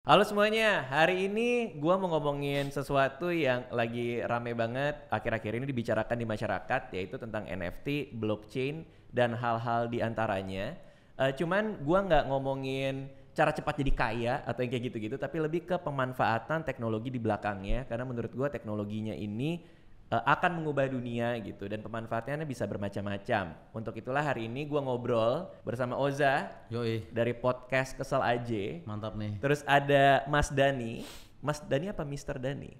Halo semuanya, hari ini gua mau ngomongin sesuatu yang lagi rame banget akhir-akhir ini dibicarakan di masyarakat, yaitu tentang NFT, blockchain, dan hal-hal di antaranya. Cuman gua nggak ngomongin cara cepat jadi kaya atau yang kayak gitu-gitu, tapi lebih ke pemanfaatan teknologi di belakangnya, karena menurut gua teknologinya ini akan mengubah dunia gitu, dan pemanfaatannya bisa bermacam-macam. Untuk itulah hari ini gua ngobrol bersama Oza. Yoi, Dari podcast Kesel Aja. mantap nih. Terus ada Mas Dani. Mas Dani apa Mister Dani?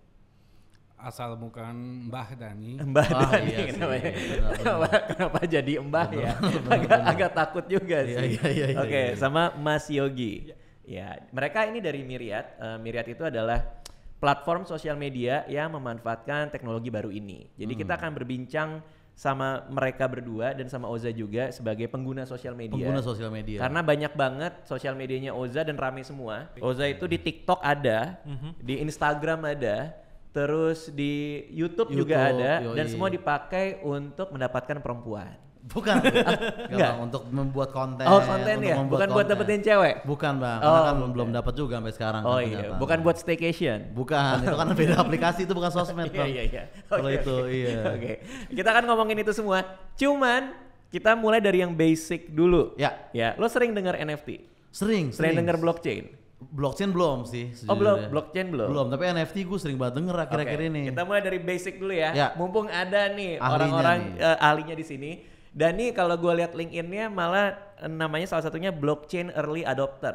Asal bukan Mbah Dani. Mbah Ah, Dani iya sih, namanya. benar-benar. Kenapa jadi Mbah ya? benar. Agak takut juga Iya, sih. iya, iya, Oke, iya. sama Mas Yogi. Ya, mereka ini dari Myriad. Myriad itu adalah platform sosial media yang memanfaatkan teknologi baru ini. Jadi kita akan berbincang sama mereka berdua dan sama Oza juga sebagai pengguna sosial media. Pengguna sosial media. Karena banyak banget sosial medianya Oza dan rame semua. Oza itu di TikTok ada, di Instagram ada, terus di YouTube juga YouTube, ada, yoi. dan semua dipakai untuk mendapatkan perempuan. Bukan. Enggak, Enggak. Bang, untuk membuat konten. Oh, konten untuk ya? membuat Bukan buat konten. dapetin cewek? Bukan, Bang. Oh, Karena kan bukan. belum dapat juga sampai sekarang. Oh kan iya, ternyata. bukan buat staycation. Bukan, itu kan beda aplikasi, itu bukan sosmed, Iya Bang. iya. Kalau Oke, itu, oke. iya. Oke, kita akan ngomongin itu semua. Cuman kita mulai dari yang basic dulu. Ya, Ya, lo sering dengar NFT? sering. Sering dengar blockchain? Blockchain belum sih. Oh belum, sejujurnya. blockchain belum. Belum, tapi NFT gue sering banget denger akhir-akhir Oke, ini. kita mulai dari basic dulu ya. Ya. Mumpung ada nih Ahlinya orang-orang nih. ahlinya di sini. Dan nih kalau gue lihat LinkedIn-nya malah namanya salah satunya blockchain early adopter.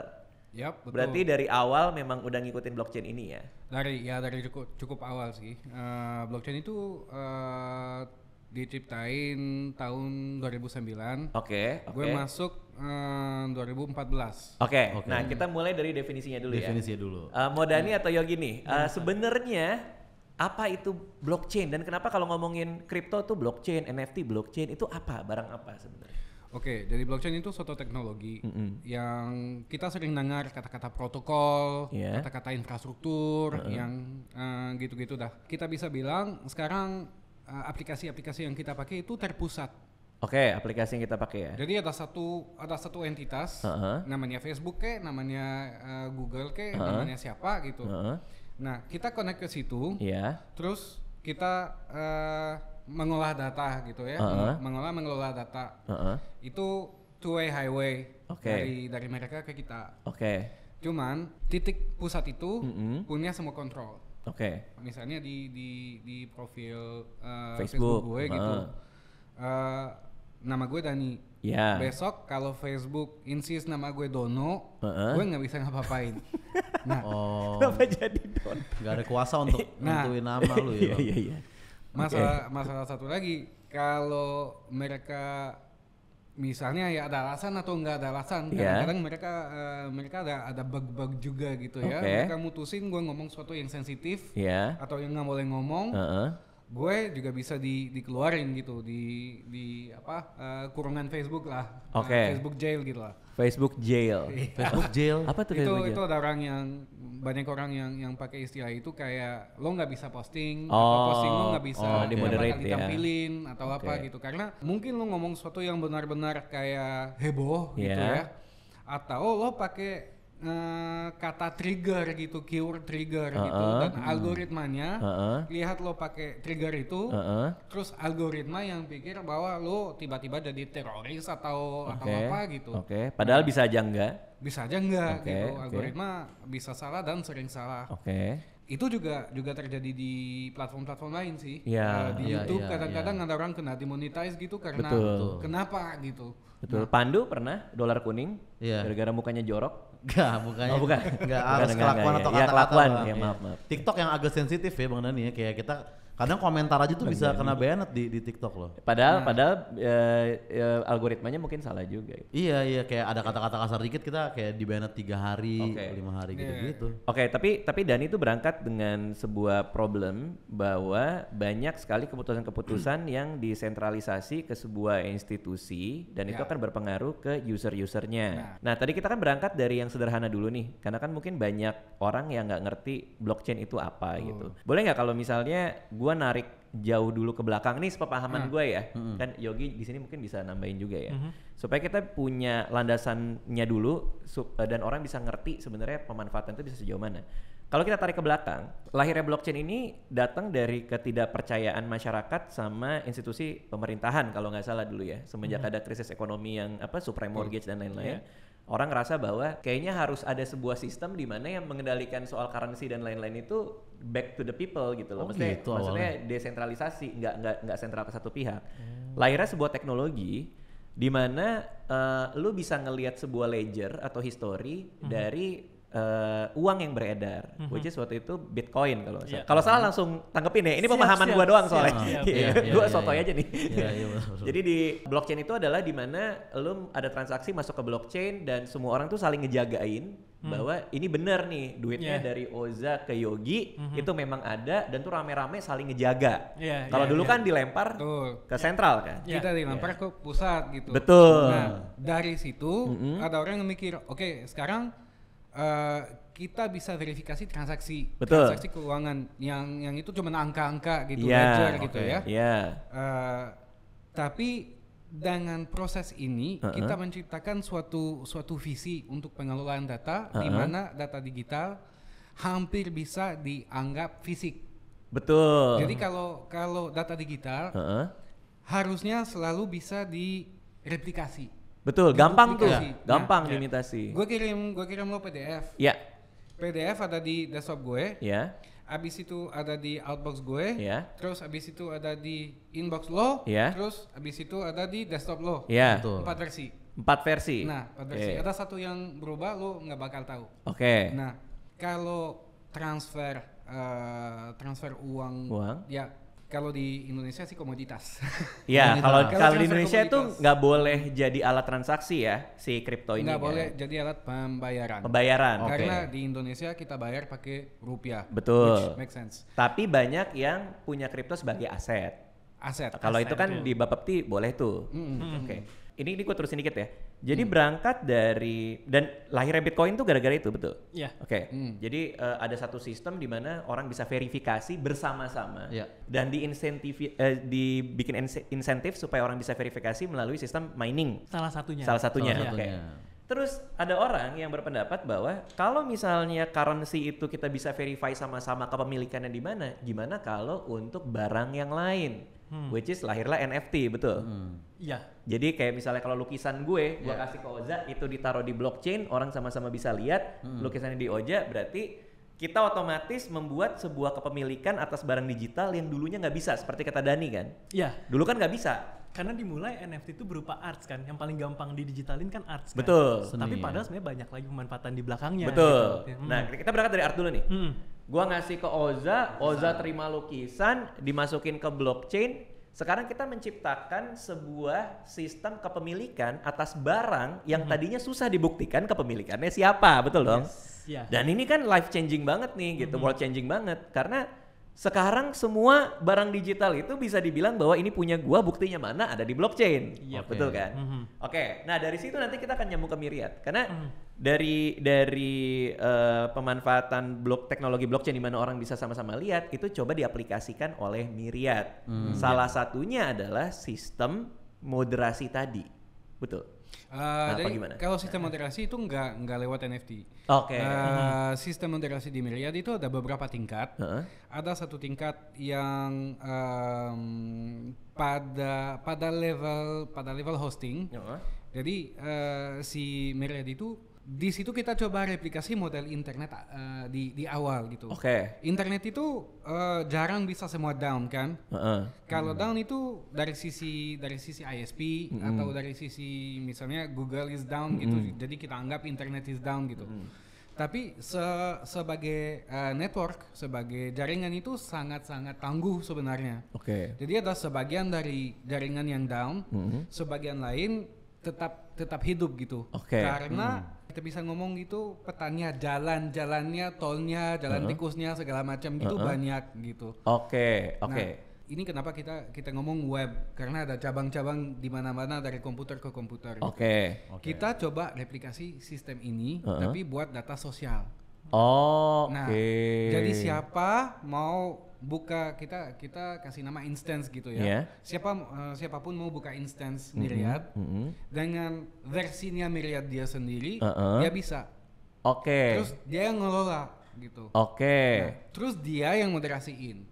Yap, betul. Berarti dari awal memang udah ngikutin blockchain ini ya. dari cukup awal sih. Blockchain itu diciptain tahun 2009. Oke, Gue oke. masuk 2014. Oke, Oke. nah kita mulai dari definisinya dulu ya. Definisinya dulu. Mau Dani atau Yogi nih, sebenarnya apa itu blockchain dan kenapa kalau ngomongin kripto tuh blockchain, NFT blockchain itu apa, barang apa sebenarnya? Oke, jadi blockchain itu suatu teknologi yang kita sering dengar kata-kata protokol, Iya. kata-kata infrastruktur, yang gitu-gitu dah. Kita bisa bilang sekarang aplikasi-aplikasi yang kita pakai itu terpusat. Oke, aplikasi yang kita pakai ya. Jadi ada satu entitas, Heeh. namanya Facebook namanya Google Heeh. namanya siapa gitu. Heeh. Nah, kita connect ke situ, Iya. terus kita mengolah data gitu ya, Heeh. mengelola data. Heeh. Itu two-way highway Oke. dari mereka ke kita. Oke. Cuman titik pusat itu Mm-mm. punya semua kontrol. Oke. Misalnya di profil Facebook. gue gitu, nama gue Dani. Ya. Besok kalau Facebook insist nama gue Dono, Heeh. gue nggak bisa ngapa-ngapain. Nah, Oh, Kenapa jadi Don? nggak ada kuasa untuk Nah. nentuin nama lu ya, Iya Bang. iya iya. masalah satu lagi, kalau mereka misalnya ya ada alasan atau nggak ada alasan, Iya. kadang-kadang mereka ada bug-bug juga gitu ya. Oke. Mereka mutusin gue ngomong sesuatu yang sensitif Iya. atau yang nggak boleh ngomong. Heeh. Gue juga bisa dikeluarin gitu di kurungan Facebook lah. Oke. Facebook jail gitu lah. Facebook jail. Facebook jail. Apa tuh itu Facebook itu jail? ada orang yang banyak orang yang pakai istilah itu kayak lo nggak bisa posting Oh, atau posting lo nggak bisa oh, nggak di-moderate bakal ya. ditampilin atau apa Oke. gitu, karena mungkin lo ngomong sesuatu yang benar-benar kayak heboh gitu Yeah. ya, atau lo pakai kata trigger gitu, keyword trigger gitu, dan algoritmanya Heeh. lihat lo pakai trigger itu, Heeh. terus algoritma yang pikir bahwa lo tiba-tiba jadi teroris atau Oke. apa gitu. Oke. Padahal bisa aja enggak. Bisa aja enggak Oke, gitu. oke. Algoritma bisa salah dan sering salah. Oke. Itu juga terjadi di platform-platform lain sih. Iya. Di Iya, YouTube iya, kadang-kadang ada orang kena demonetize gitu karena Betul. kenapa gitu. Betul. Pandu pernah dolar kuning Iya. gara-gara mukanya jorok. Enggak, bukannya. Oh, bukan. Enggak Bukan, harus enggak, kelakuan enggak, atau ya. Ya, kata-kata. kelakuan. Bang. Ya, Iya. maaf. TikTok yang agak sensitif ya Bang Dani ya, kayak kita kadang komentar aja tuh bisa kena banned di TikTok loh. Padahal algoritmanya mungkin salah juga. Iya, kayak ada kata-kata kasar dikit kita kayak di banned 3 hari, Oke. 5 hari Iya. gitu-gitu. Oke, tapi Dani itu berangkat dengan sebuah problem bahwa banyak sekali keputusan-keputusan yang disentralisasi ke sebuah institusi dan itu Ya. akan berpengaruh ke user-usernya. Nah, tadi kita kan berangkat dari yang sederhana dulu nih, karena kan mungkin banyak orang yang nggak ngerti blockchain itu apa gitu. Boleh nggak kalau misalnya gue gue narik jauh dulu ke belakang nih sepemahaman gue ya, kan Yogi di sini mungkin bisa nambahin juga ya, supaya kita punya landasannya dulu dan orang bisa ngerti sebenarnya pemanfaatan itu bisa sejauh mana. Kalau kita tarik ke belakang, lahirnya blockchain ini datang dari ketidakpercayaan masyarakat sama institusi pemerintahan kalau nggak salah dulu ya, semenjak ada krisis ekonomi yang subprime mortgage dan lain-lain. Orang ngerasa bahwa kayaknya harus ada sebuah sistem di mana yang mengendalikan soal currency dan lain-lain itu back to the people gitu loh. Maksudnya desentralisasi, nggak sentral ke satu pihak. Lahirnya sebuah teknologi di mana lu bisa ngelihat sebuah ledger atau history dari uang yang beredar, which is waktu itu Bitcoin kalau salah. Kalau salah langsung tanggepin ya. Ini pemahaman gua doang soalnya. Gua sotoy aja nih. Jadi di blockchain itu adalah di mana lu ada transaksi masuk ke blockchain dan semua orang tuh saling ngejagain bahwa ini bener nih duitnya dari Oza ke Yogi itu memang ada dan tuh rame-rame saling ngejaga. Kalau dulu kan dilempar ke sentral kan. Kita dilempar ke pusat gitu. Betul. Nah, dari situ ada orang yang mikir, oke, sekarang kita bisa verifikasi transaksi keuangan yang itu cuma angka-angka gitu, ledger gitu ya. Tapi dengan proses ini kita menciptakan suatu visi untuk pengelolaan data di mana data digital hampir bisa dianggap fisik. Betul. Jadi kalau data digital harusnya selalu bisa direplikasi. Betul, gampang tuh, gampang diimitasi. Gue kirim lo PDF. Ya. PDF ada di desktop gue. Ya. Abis itu ada di outbox gue. Ya. Terus abis itu ada di inbox lo. Ya. Terus abis itu ada di desktop lo. Ya. 4 versi. 4 versi. Nah, 4 versi. Ada satu yang berubah, lo nggak bakal tahu. Oke. Nah, kalau transfer uang. Ya. Kalau di Indonesia sih komoditas. Iya, kalau di Indonesia itu nggak boleh jadi alat transaksi ya si kripto ini. Nggak boleh jadi alat pembayaran. Karena di Indonesia kita bayar pakai rupiah. Betul. Which makes sense. Tapi banyak yang punya kripto sebagai aset. Kalau itu kan di Bapepti boleh tuh. Oke. Ini gue terusin dikit ya. Jadi berangkat dari dan lahirnya Bitcoin tuh gara-gara itu, betul? Iya. Oke. Jadi ada satu sistem di mana orang bisa verifikasi bersama-sama dan dibikin insentif supaya orang bisa verifikasi melalui sistem mining. Salah satunya. Oke. Terus ada orang yang berpendapat bahwa kalau misalnya currency itu kita bisa verify sama-sama kepemilikannya di mana, gimana kalau untuk barang yang lain? Which is lahirlah NFT, betul? Iya. Jadi kayak misalnya kalau lukisan gue kasih ke Oza, itu ditaruh di blockchain, orang sama-sama bisa lihat lukisannya di Oza, berarti kita otomatis membuat sebuah kepemilikan atas barang digital yang dulunya nggak bisa, seperti kata Dani kan? Iya. Dulu kan nggak bisa. Karena dimulai NFT itu berupa arts kan, yang paling gampang didigitalin kan arts kan. Betul. Tapi padahal sebenarnya banyak lagi pemanfaatan di belakangnya. Betul. Gitu. Nah, kita berangkat dari art dulu nih. Gua ngasih ke Oza terima lukisan, dimasukin ke blockchain. Sekarang kita menciptakan sebuah sistem kepemilikan atas barang yang tadinya susah dibuktikan kepemilikannya siapa, betul dong? Dan ini kan life changing banget nih, gitu, world changing banget, karena sekarang semua barang digital itu bisa dibilang bahwa ini punya gua, buktinya mana, ada di blockchain. Betul kan? Oke, nah dari situ nanti kita akan nyambung ke Myriad, karena dari pemanfaatan teknologi blockchain di mana orang bisa sama-sama lihat, itu coba diaplikasikan oleh Myriad. Salah satunya adalah sistem moderasi tadi, betul? Jadi kalau sistem moderasi itu nggak lewat NFT. Oke. Sistem moderasi di Myriad itu ada beberapa tingkat. Ada satu tingkat yang pada level hosting. Jadi si Myriad itu di situ kita coba replikasi model internet di awal gitu. Internet itu jarang bisa semua down kan. Kalau down itu dari sisi ISP atau dari sisi misalnya Google is down gitu. Jadi kita anggap internet is down gitu. Tapi sebagai network, sebagai jaringan itu sangat-sangat tangguh sebenarnya. Jadi ada sebagian dari jaringan yang down, sebagian lain tetap hidup gitu. Karena kita bisa ngomong gitu, petanya jalannya, tolnya, jalan tikusnya segala macam gitu banyak gitu. Nah, ini kenapa kita ngomong web, karena ada cabang-cabang di mana-mana dari komputer ke komputer. Kita coba replikasi sistem ini tapi buat data sosial. Nah, jadi siapa mau kita kasih nama instance gitu ya. Siapapun mau buka instance Myriad dengan versinya Myriad dia sendiri, dia bisa. Terus dia yang ngelola gitu. Nah, terus dia yang moderasiin.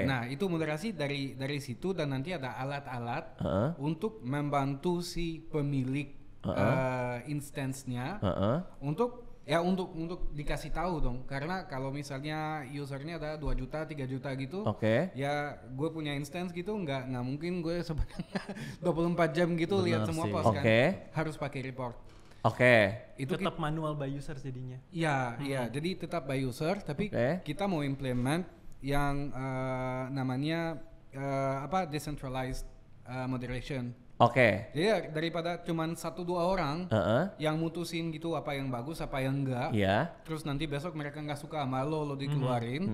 Nah, itu moderasi dari situ, dan nanti ada alat-alat untuk membantu si pemilik instance-nya untuk dikasih tahu dong, karena kalau misalnya usernya ada 2 juta, 3 juta gitu, ya gue punya instance gitu, nggak mungkin gue sebenarnya 24 jam gitu lihat semua post kan, harus pakai report. Itu tetap manual by user jadinya. Iya, jadi tetap by user, tapi kita mau implement yang namanya decentralized moderation. Jadi daripada cuman 1-2 orang yang mutusin gitu apa yang bagus, apa yang enggak, terus nanti besok mereka nggak suka sama lo dikeluarin,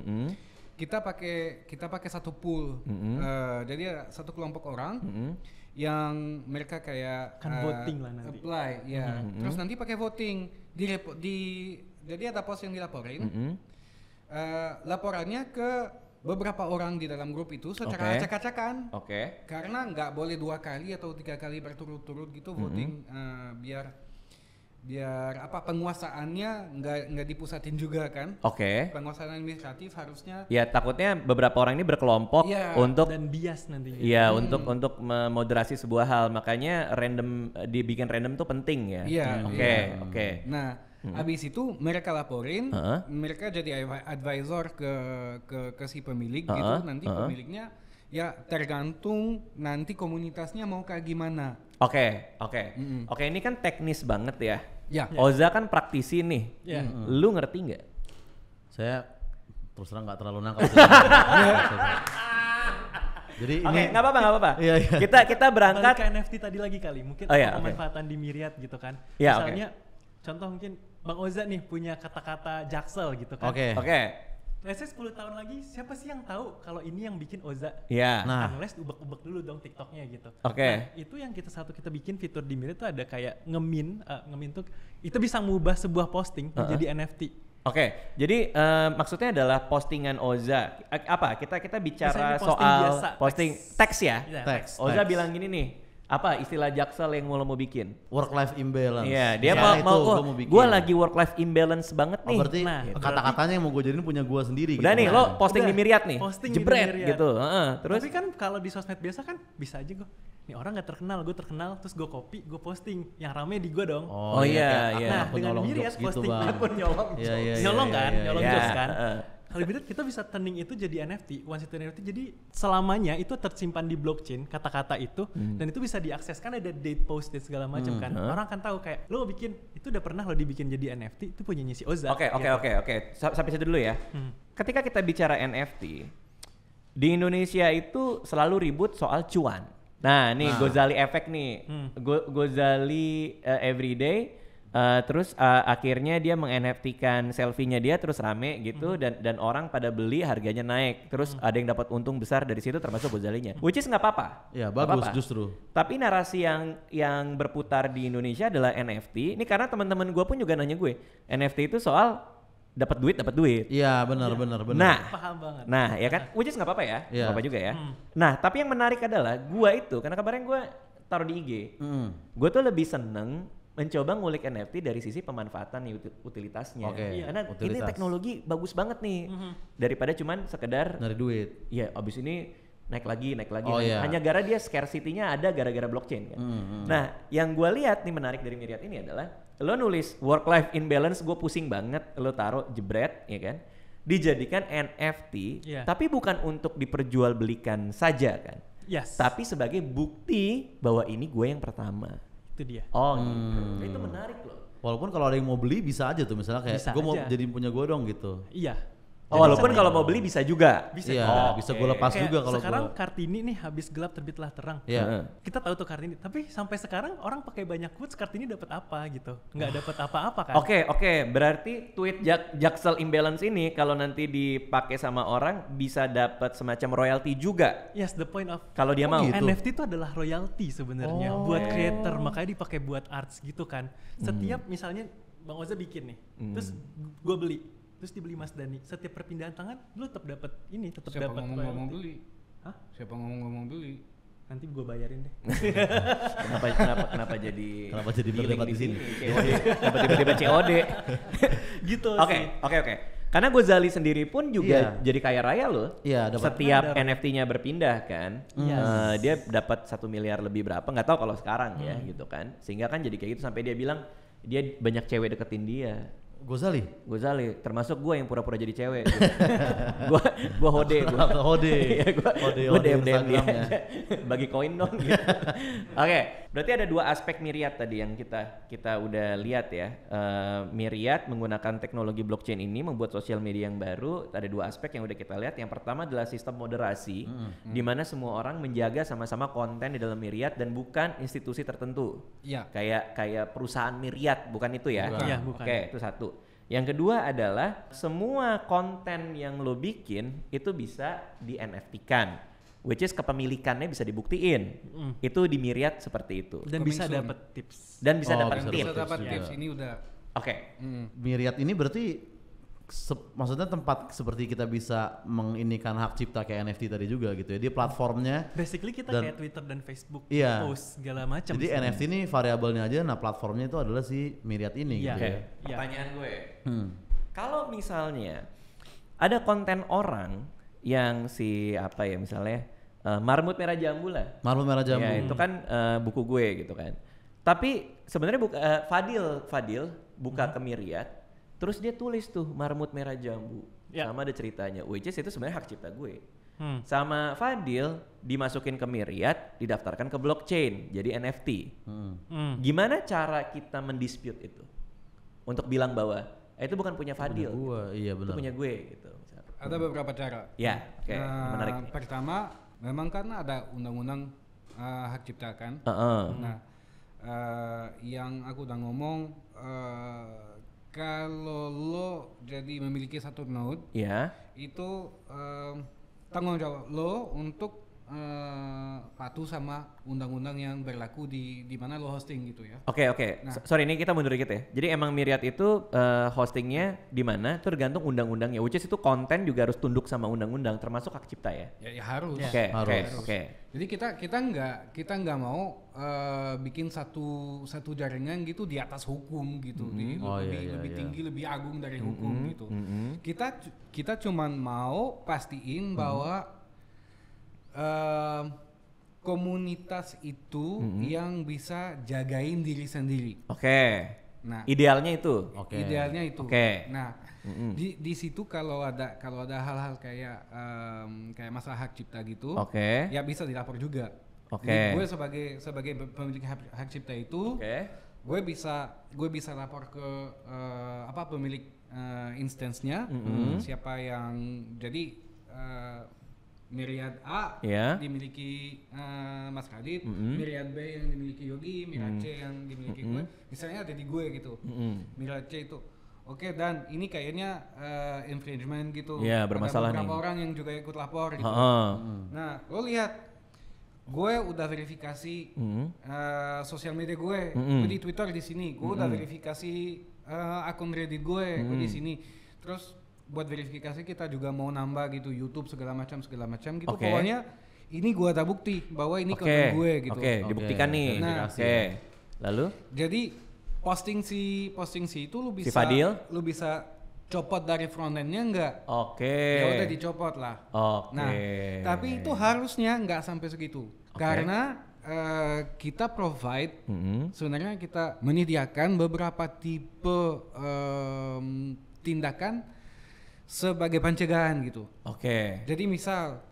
kita pakai satu pool. Jadi satu kelompok orang yang mereka kayak voting lah nanti. Apply, terus nanti pakai voting jadi ada post yang dilaporin, laporannya ke beberapa orang di dalam grup itu secara acak-acakan. Karena nggak boleh 2 kali atau 3 kali berturut-turut gitu voting, biar penguasaannya nggak dipusatin juga kan. Penguasaan administratif harusnya. Ya takutnya beberapa orang ini berkelompok untuk dan bias nantinya. Iya, untuk memoderasi sebuah hal, makanya dibikin random tuh penting ya. Oke. Nah, abis itu mereka laporin, mereka jadi advisor ke si pemilik gitu. Nanti pemiliknya ya tergantung nanti komunitasnya mau kayak gimana. Oke, ini kan teknis banget ya. Oza kan praktisi nih. Lu ngerti nggak? Saya terus terang nggak terlalu nangkap. Jadi ini nggak apa-apa. Kita berangkat balik ke NFT tadi lagi kali. Mungkin pemanfaatan di Myriad gitu kan. Misalnya contoh mungkin Bang Oza nih punya kata-kata Jaksel gitu kan. Let's say 10 tahun lagi siapa sih yang tahu kalau ini yang bikin Oza? Unless ubek-ubek dulu dong TikToknya gitu. Nah, itu yang kita bikin fitur di Myriad tuh ada kayak ngemin tuh itu bisa mengubah sebuah posting menjadi NFT. Jadi maksudnya adalah postingan Oza. Kita bicara posting soal biasa, posting teks ya. Teks. Oza bilang gini nih. Apa istilah Jaksel yang mau bikin? Work life imbalance. Iya, dia mau gue lagi work life imbalance banget nih. Berarti kata-katanya yang mau gue jadiin punya gue sendiri. Udah gitu nih, lo posting di Myriad nih. Jebret gitu. Terus tapi kan kalau di sosmed biasa kan bisa aja gue. Nih orang nggak terkenal, gue terkenal, terus gue copy, gue posting. Yang rame di gue dong. Iya. Nah, dengan Myriad posting akun nyolong jokes kan. Kalau Myriad kita bisa turning itu jadi NFT, once itu NFT, jadi selamanya itu tersimpan di blockchain kata-kata itu, dan itu bisa diakses, kan ada date post dan segala macam kan. Orang kan tahu kayak lo bikin itu udah pernah lo dibikin jadi NFT, itu punyanya si Oza. Oke. Sampai situ dulu ya. Ketika kita bicara NFT di Indonesia itu selalu ribut soal cuan. Nah, nih Gozali Effect nih. Gozali Everyday. Terus akhirnya dia meng-NFT-kan selfie-nya dia, terus rame gitu, dan orang pada beli, harganya naik, terus ada yang dapat untung besar dari situ termasuk Gozalinya, which is nggak apa-apa. Ya bagus justru. Tapi narasi yang berputar di Indonesia adalah NFT. Ini karena teman-teman gue pun juga nanya gue, NFT itu soal dapat duit. Iya benar. Nah, paham banget. Nah ya kan, which is nggak apa-apa ya, nggak apa-apa juga ya. Nah tapi yang menarik adalah gue itu, karena kemarin gue taruh di IG, gue tuh lebih seneng mencoba ngulik NFT dari sisi pemanfaatan utilitasnya. Karena ini teknologi bagus banget nih, daripada cuman sekedar dari duit. Ya abis ini naik lagi. Hanya gara dia scarcity-nya ada gara-gara blockchain kan. Nah yang gue lihat nih menarik dari Myriad ini adalah lo nulis work life imbalance, gue pusing banget, lo taruh jebret ya kan, dijadikan NFT, tapi bukan untuk diperjualbelikan saja kan, tapi sebagai bukti bahwa ini gue yang pertama. Itu dia. Gitu. Itu menarik loh. Walaupun kalau ada yang mau beli bisa aja tuh, misalnya kayak gue mau jadi punya gue dong gitu. Iya. Walaupun kalau mau beli bisa juga. Bisa gue lepas juga kalau sekarang Kartini nih habis gelap terbitlah terang. Kita tahu tuh Kartini, tapi sampai sekarang orang pakai banyak quotes, Kartini dapat apa gitu? Nggak dapat apa-apa kan? Oke. Berarti tweet Jaksel imbalance ini kalau nanti dipakai sama orang bisa dapat semacam royalty juga. Yes, the point of kalau dia mau. Gitu. NFT itu adalah royalty sebenarnya buat creator, makanya dipakai buat arts gitu kan. Setiap misalnya Bang Oza bikin nih, terus gue beli. terus dibeli Mas Dani, setiap perpindahan tangan lu tetap dapat ini, tetap dapat. Siapa ngomong beli? Hah? Siapa ngomong beli? Nanti gue bayarin deh. Kenapa jadi berdebat di sini? Kenapa tiba-tiba COD? Gitu. Oke. Karena Gozali sendiri pun juga jadi kaya raya loh. Iya, setiap NFT-nya berpindah kan, dia dapat 1 miliar lebih berapa? Nggak tahu kalau sekarang ya gitu kan. Sehingga kan jadi kayak gitu sampai dia bilang dia banyak cewek deketin dia. Gozali, termasuk gue yang pura-pura jadi cewek. Gue hode. Gue DM dia. Bagi koin dong. Gitu. Oke, berarti ada 2 aspek Myriad tadi yang kita udah lihat ya. Myriad menggunakan teknologi blockchain ini membuat sosial media yang baru. Ada 2 aspek yang udah kita lihat. Yang pertama adalah sistem moderasi, di mana semua orang menjaga sama-sama konten di dalam Myriad dan bukan institusi tertentu. Iya. Kayak perusahaan Myriad, bukan itu ya? Iya, bukan. Oke, itu satu. Yang kedua adalah semua konten yang lo bikin itu bisa di NFT-kan, which is kepemilikannya bisa dibuktiin. Itu di Myriad seperti itu. Dan bisa dapat tips. Bisa dapat tips. Ini udah. Oke. Myriad ini berarti maksudnya tempat seperti kita bisa menginikan hak cipta kayak NFT tadi juga gitu ya. Dia platformnya. Basically kita kayak Twitter dan Facebook, iya, post segala macam. Jadi NFT ini variabelnya aja, nah platformnya itu adalah si Myriad ini gitu ya. Pertanyaan gue, kalau misalnya ada konten orang yang misalnya Marmut Merah Jambu lah. Marmut Merah Jambu. Ya itu kan buku gue gitu kan. Tapi sebenarnya Fadil buka ke Myriad. Terus dia tulis tuh Marmut Merah Jambu, sama ada ceritanya, which is itu sebenarnya hak cipta gue. Sama Fadil dimasukin ke Myriad, didaftarkan ke blockchain, jadi NFT. Gimana cara kita mendispute itu? Untuk bilang bahwa itu bukan punya Fadil, itu punya gue gitu. Ada beberapa cara. Ya, menarik. Pertama, memang kan ada undang-undang hak cipta kan. Nah, yang aku udah ngomong. Kalau lo jadi memiliki satu node, itu tanggung jawab lo untuk patuh sama undang-undang yang berlaku di mana lo hosting gitu ya. Oke. Nah, sorry ini kita mundur dikit ya. Jadi emang Myriad itu hostingnya di mana tergantung undang-undangnya. Which is itu konten juga harus tunduk sama undang-undang termasuk hak cipta ya. Ya harus. Oke. Jadi kita nggak mau bikin satu jaringan gitu di atas hukum gitu, lebih tinggi, lebih agung dari hukum gitu. Kita cuman mau pastiin bahwa komunitas itu yang bisa jagain diri sendiri. Nah, idealnya itu. Nah, di situ kalau ada hal-hal kayak masalah hak cipta gitu, ya bisa dilapor juga. Jadi gue sebagai pemilik hak cipta itu, gue bisa lapor ke pemilik instance-nya, siapa yang jadi Myriad A dimiliki Mas Radit, Myriad B yang dimiliki Yogi, Myriad C yang dimiliki gue, misalnya ada di gue gitu. Myriad C itu dan ini kayaknya infringement gitu. Bermasalah ada beberapa nih. orang yang juga ikut lapor gitu. Nah, lo lihat, gue udah verifikasi sosial media gue di Twitter di sini, gue udah verifikasi akun Reddit gue di sini. Terus buat verifikasi kita juga mau nambah gitu YouTube segala macam gitu. Pokoknya ini gue ada bukti bahwa ini konten gue gitu. Dibuktikan nih. Nah, lalu jadi posting si itu lu bisa copot dari frontendnya enggak? Ya udah dicopot lah. Nah, tapi itu harusnya nggak sampai segitu. Karena kita provide sebenarnya kita menyediakan beberapa tipe tindakan sebagai pencegahan gitu. Jadi misal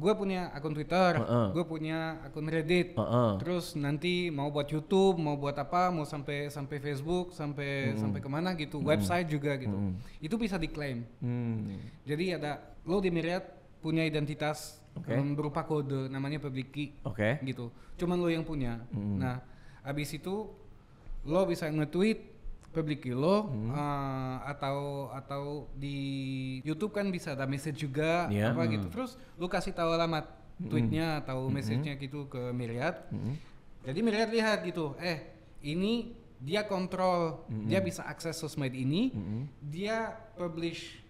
gue punya akun Twitter, gue punya akun Reddit, terus nanti mau buat YouTube, mau buat apa, mau sampai Facebook, sampai kemana gitu, website juga gitu. Itu bisa diklaim. Jadi ada lo di Myriad punya identitas berupa kode namanya public key, gitu. Cuman lo yang punya. Nah, abis itu lo bisa nge-tweet public key lo, atau di YouTube kan bisa ada message juga gitu. Terus lu kasih tahu alamat tweetnya atau message-nya gitu ke Myriad. Jadi Myriad lihat gitu, ini dia kontrol, dia bisa akses sosmed ini, dia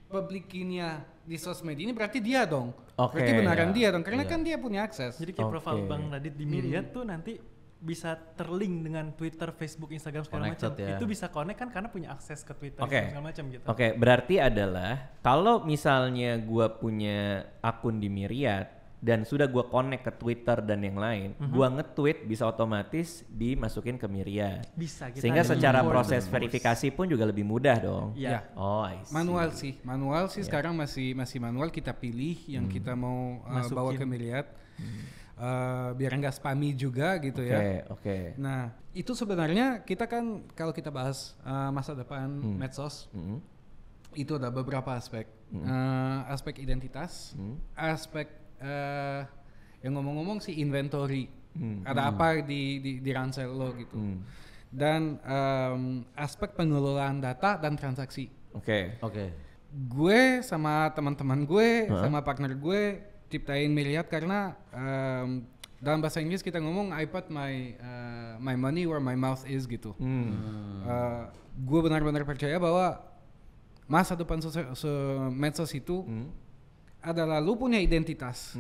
publikinnya di sosmed ini berarti dia dong. Berarti benaran dia dong, karena kan dia punya akses. Jadi kayak profil Bang Radit di Myriad tuh nanti bisa terlink dengan Twitter, Facebook, Instagram segala macam. Ya. Itu bisa connect kan karena punya akses ke Twitter segala macam gitu. Berarti adalah kalau misalnya gua punya akun di Myriad dan sudah gue connect ke Twitter dan yang lain, gue nge-tweet bisa otomatis dimasukin ke Myriad. Bisa. Sehingga secara proses verifikasi pun juga lebih mudah dong. Iya. I see. Manual sih sekarang masih manual, kita pilih yang kita mau bawa ke Myriad. Biar nggak spammy juga gitu ya. Oke. Nah itu sebenarnya kita kan kalau kita bahas masa depan medsos, itu ada beberapa aspek. Aspek identitas, aspek yang ngomong-ngomong sih inventory, ada apa di ransel lo gitu, dan aspek pengelolaan data dan transaksi. Gue sama teman-teman gue, sama partner gue ciptain Myriad karena dalam bahasa Inggris kita ngomong I put my money where my mouth is gitu. Gue benar-benar percaya bahwa masa depan medsos itu adalah lu punya identitas,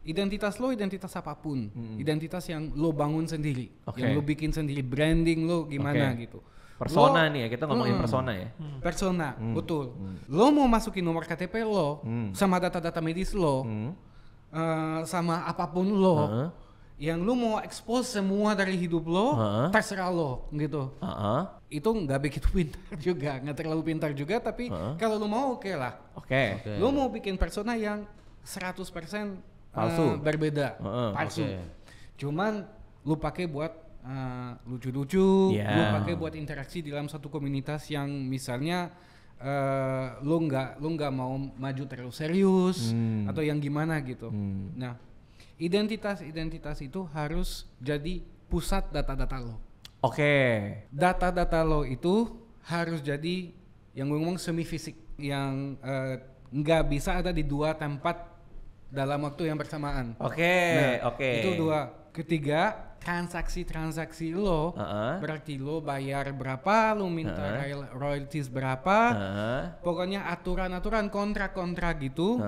identitas lo, identitas apapun, identitas yang lo bangun sendiri, yang lo bikin sendiri, branding lo gimana gitu. Persona nih ya, kita ngomongin persona ya. Persona, betul. Lo mau masukin nomor KTP lo, sama data-data medis lo, sama apapun lo, yang lo mau expose semua dari hidup lo, terserah lo gitu. Itu nggak begitu pintar juga, nggak terlalu pintar juga, tapi kalau lo mau oke lah. Lo mau bikin persona yang 100% palsu, berbeda, palsu. Cuman lo pakai buat lucu-lucu, lo pakai buat interaksi dalam satu komunitas yang misalnya lo nggak mau maju terlalu serius atau yang gimana gitu. Nah, identitas itu harus jadi pusat data-data lo. Data-data lo itu harus jadi yang gue ngomong semi fisik, yang nggak bisa ada di dua tempat dalam waktu yang bersamaan. Itu dua. Ketiga, transaksi lo, berarti lo bayar berapa, lo minta royalties berapa, pokoknya aturan-aturan kontrak-kontrak gitu,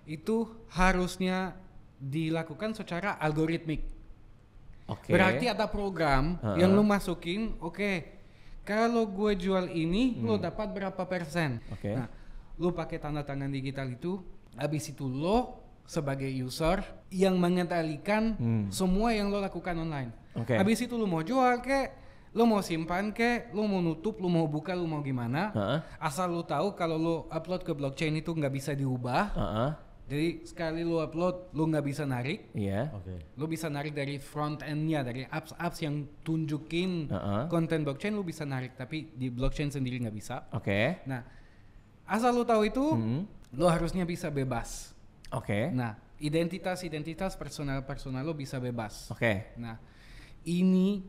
itu harusnya dilakukan secara algoritmik. Berarti ada program yang lo masukin, kalau gue jual ini lo dapat berapa persen. Nah, lo pakai tanda tangan digital itu, habis itu lo sebagai user yang mengendalikan semua yang lo lakukan online. Habis itu lo mau jual lo mau simpan lo mau nutup, lo mau buka, lo mau gimana, asal lo tahu kalau lo upload ke blockchain itu nggak bisa diubah. Jadi sekali lo upload, lo nggak bisa narik. Lo bisa narik dari front end-nya, dari apps yang tunjukin konten blockchain, lo bisa narik, tapi di blockchain sendiri nggak bisa. Nah, asal lo tahu itu, lo harusnya bisa bebas. Nah, identitas personal lo bisa bebas. Nah, ini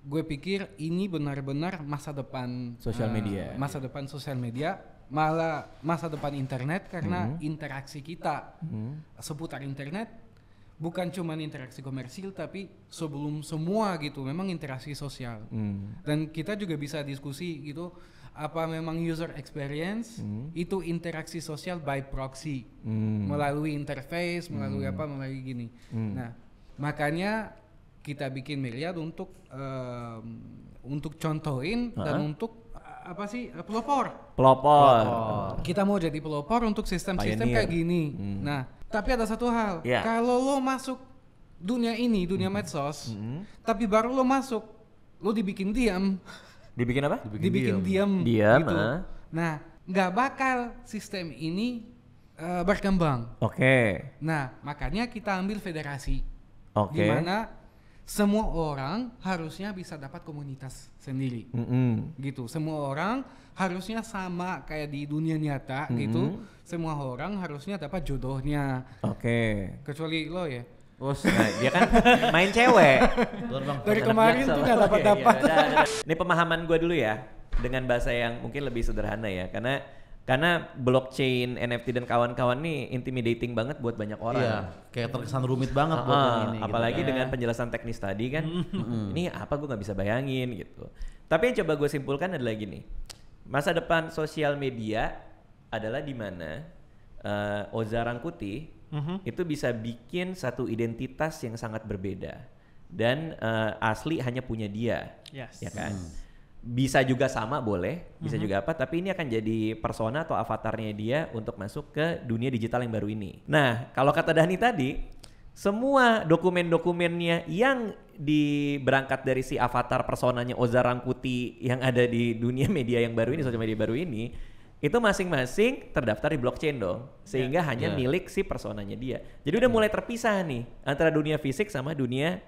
gue pikir ini benar-benar masa depan sosial media. Masa depan sosial media, malah masa depan internet, karena interaksi kita seputar internet bukan cuma interaksi komersil, tapi sebelum semua gitu memang interaksi sosial. Dan kita juga bisa diskusi gitu, apa memang user experience itu interaksi sosial by proxy, melalui interface, melalui melalui gini. Nah, makanya kita bikin Myriad untuk contohin dan untuk pelopor. Kita mau jadi pelopor untuk sistem-sistem kayak gini. Nah, tapi ada satu hal, kalau lo masuk dunia medsos, tapi baru lo masuk, lo dibikin diam. Dibikin apa? Dibikin diam gitu. Nah, nggak bakal sistem ini berkembang. Nah, makanya kita ambil federasi, gimana semua orang harusnya bisa dapat komunitas sendiri, gitu. Semua orang harusnya sama kayak di dunia nyata, gitu. Semua orang harusnya dapat jodohnya. Kecuali lo ya. Nah, dia kan main cewek. Dari kemarin tuh nggak dapat. Ini pemahaman gue dulu ya, dengan bahasa yang mungkin lebih sederhana ya, karena Karena blockchain, NFT dan kawan-kawan nih intimidating banget buat banyak orang. Iya, kayak terkesan rumit banget buat yang ini. Apalagi gitu. dengan penjelasan teknis tadi kan, ini apa gue nggak bisa bayangin gitu. Tapi yang coba gue simpulkan adalah gini, masa depan sosial media adalah di mana Oza Rangkuti itu bisa bikin satu identitas yang sangat berbeda dan asli hanya punya dia, ya kan? Bisa juga sama boleh, bisa juga apa, tapi ini akan jadi persona atau avatarnya dia untuk masuk ke dunia digital yang baru ini. Nah, kalau kata Dhani tadi, semua dokumen-dokumennya yang berangkat dari si avatar personanya Oza Rangkuti yang ada di dunia media yang baru ini, sosial media baru ini, itu masing-masing terdaftar di blockchain dong, sehingga hanya milik si personanya dia. Jadi udah mulai terpisah nih antara dunia fisik sama dunia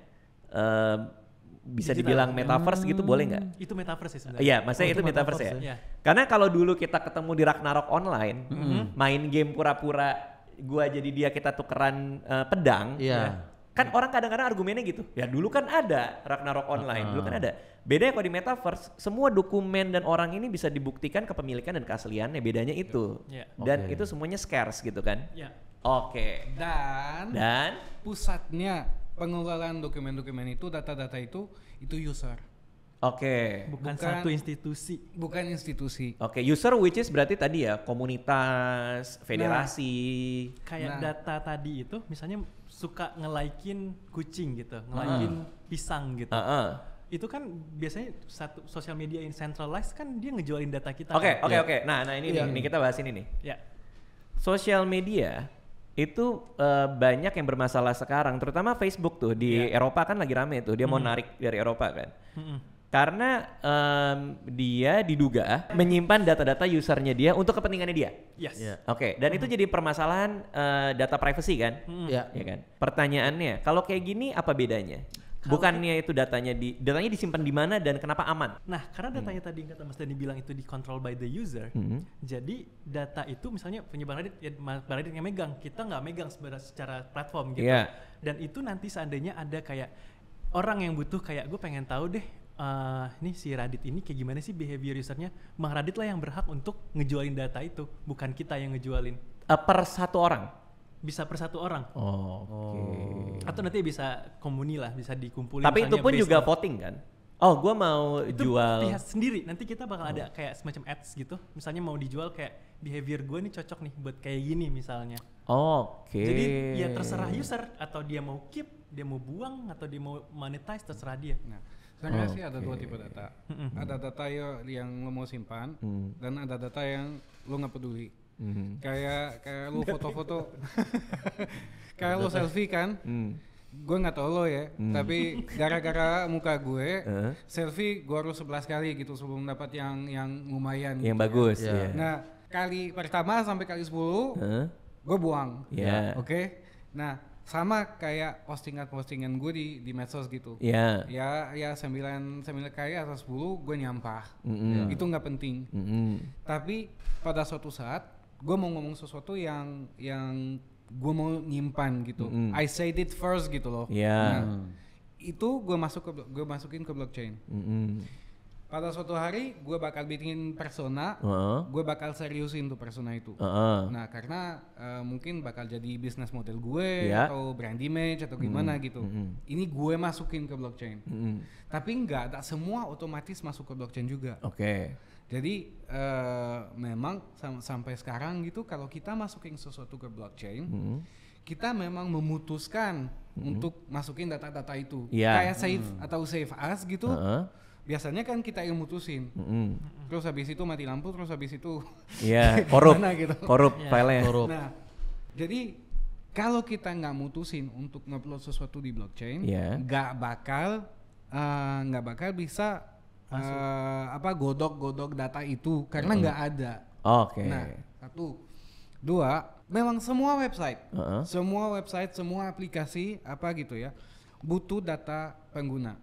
bisa dibilang metaverse gitu, boleh nggak? Itu metaverse sih sebenarnya. Iya, maksudnya itu metaverse ya. Karena kalau dulu kita ketemu di Ragnarok online, main game pura-pura gua jadi dia, kita tukeran pedang, kan orang kadang-kadang argumennya gitu. Ya dulu kan ada Ragnarok online, dulu kan ada. Bedanya kalau di metaverse, semua dokumen dan orang ini bisa dibuktikan kepemilikan dan keasliannya, bedanya itu. Dan itu semuanya scarce gitu kan? Oke. Dan pusatnya pengelolaan dokumen-dokumen itu, data-data itu user. Bukan satu institusi. Bukan institusi. User which is berarti tadi ya komunitas, federasi. Kayak data tadi itu misalnya suka nge-like-in kucing gitu, nge-like-in pisang gitu. Itu kan biasanya satu sosial media yang centralized kan dia ngejualin data kita. Oke. Nah ini kita bahas ini nih. Sosial media itu banyak yang bermasalah sekarang, terutama Facebook tuh di Eropa kan lagi rame tuh, dia mau narik dari Eropa kan. Karena dia diduga menyimpan data-data usernya dia untuk kepentingannya dia. Dan itu jadi permasalahan data privacy kan? Ya kan. Pertanyaannya, kalau kayak gini apa bedanya? Bukannya itu datanya disimpan di mana dan kenapa aman? Nah, karena datanya tadi yang kata Mas Dhani bilang itu dikontrol by the user. Jadi data itu misalnya penyebar Radit yang megang, kita nggak megang secara platform gitu. Dan itu nanti seandainya ada kayak orang yang butuh kayak gue pengen tahu deh, nih si Radit ini kayak gimana sih behavior usernya? Bang Radit lah yang berhak untuk ngejualin data itu, bukan kita yang ngejualin. Per satu orang? Bisa per satu orang. Atau nanti bisa komuni lah, bisa dikumpulin. Tapi itu pun juga voting kan? Gue mau itu jual. Lihat sendiri. Nanti kita bakal ada kayak semacam ads gitu. Misalnya mau dijual kayak behavior gue nih cocok nih buat kayak gini misalnya. Jadi ya terserah user, atau dia mau keep, dia mau buang, atau dia mau monetize, terserah dia. Nah, sebenarnya sih ada dua tipe data. Ada data yang lo mau simpan, dan ada data yang lo nggak peduli. Kayak lu foto-foto kayak lu selfie kan, gue nggak tahu lo ya, tapi gara-gara muka gue selfie gue harus 11 kali gitu sebelum dapat yang lumayan yang gitu, bagus ya. Nah kali pertama sampai kali 10 gue buang. Nah sama kayak postingan gue di medsos gitu. Ya 9 kali atau 10 gue nyampah. Itu nggak penting. Tapi pada suatu saat gue mau ngomong sesuatu yang gue mau nyimpan gitu. I said it first gitu loh. Nah, itu gue masukin ke blockchain. Pada suatu hari gue bakal bikin persona, gue bakal seriusin tuh persona itu. Nah karena mungkin bakal jadi business model gue atau brand image atau gimana gitu. Ini gue masukin ke blockchain. Tapi nggak semua otomatis masuk ke blockchain juga. Jadi memang sampai sekarang gitu kalau kita masukin sesuatu ke blockchain, kita memang memutuskan untuk masukin data-data itu. Kayak save atau save as gitu. Biasanya kan kita yang mutusin. Terus habis itu mati lampu, terus habis itu korup gitu. Korup filenya. Nah, jadi kalau kita nggak mutusin untuk ngupload sesuatu di blockchain, nggak bakal bisa godok data itu karena nggak ada. Nah, 1, 2, memang semua website, semua aplikasi apa gitu ya butuh data pengguna.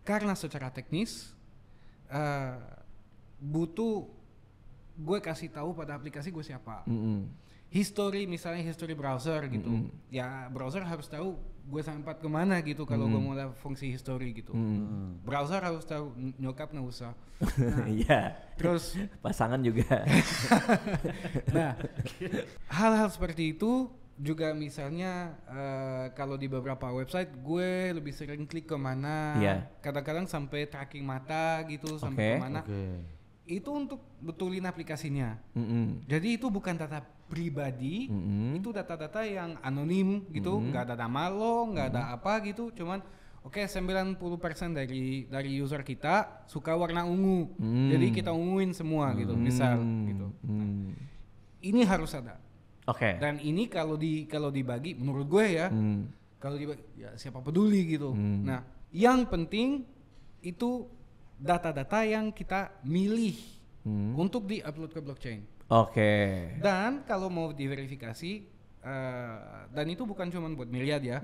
Karena secara teknis butuh gue kasih tahu pada aplikasi gue siapa. history, misalnya history browser gitu. Ya browser harus tahu gue sempat kemana gitu kalau gue mau lihat fungsi history gitu. Browser harus tahu, nyokap nggak usah. Iya. Terus pasangan juga. Nah, hal-hal seperti itu juga misalnya kalau di beberapa website gue lebih sering klik kemana. Kadang-kadang sampai tracking mata gitu sampai kemana. Itu untuk betulin aplikasinya. Jadi itu bukan data pribadi, itu data-data yang anonim gitu, nggak ada nama lo, nggak ada apa gitu, cuman 90% dari user kita suka warna ungu, jadi kita unguin semua gitu, misal gitu. Nah, ini harus ada. Dan ini kalau dibagi, menurut gue ya, kalau dibagi ya siapa peduli gitu. Nah, yang penting itu data-data yang kita milih untuk di-upload ke blockchain. Dan kalau mau diverifikasi, dan itu bukan cuma buat Myriad ya.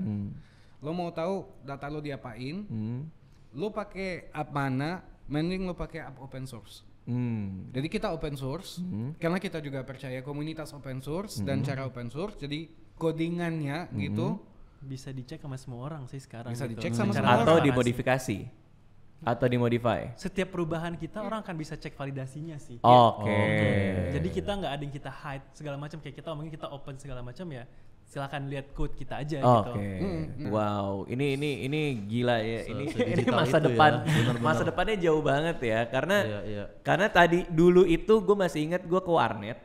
Lo mau tahu data lo diapain, lo pakai app mana, mending lo pakai app open source. Jadi kita open source, karena kita juga percaya komunitas open source dan cara open source, jadi codingannya gitu bisa dicek sama semua orang sih sekarang. Bisa gitu. dicek sama semua orang. Atau dimodifikasi. Atau dimodify. Setiap perubahan kita orang akan bisa cek validasinya sih. Jadi kita nggak ada yang kita hide segala macam, kayak kita omongin kita open segala macam ya. Silakan lihat code kita aja gitu. Wow, ini gila ya. Ini masa depan. Masa depannya jauh banget ya. Karena tadi dulu itu gue masih ingat gue ke warnet.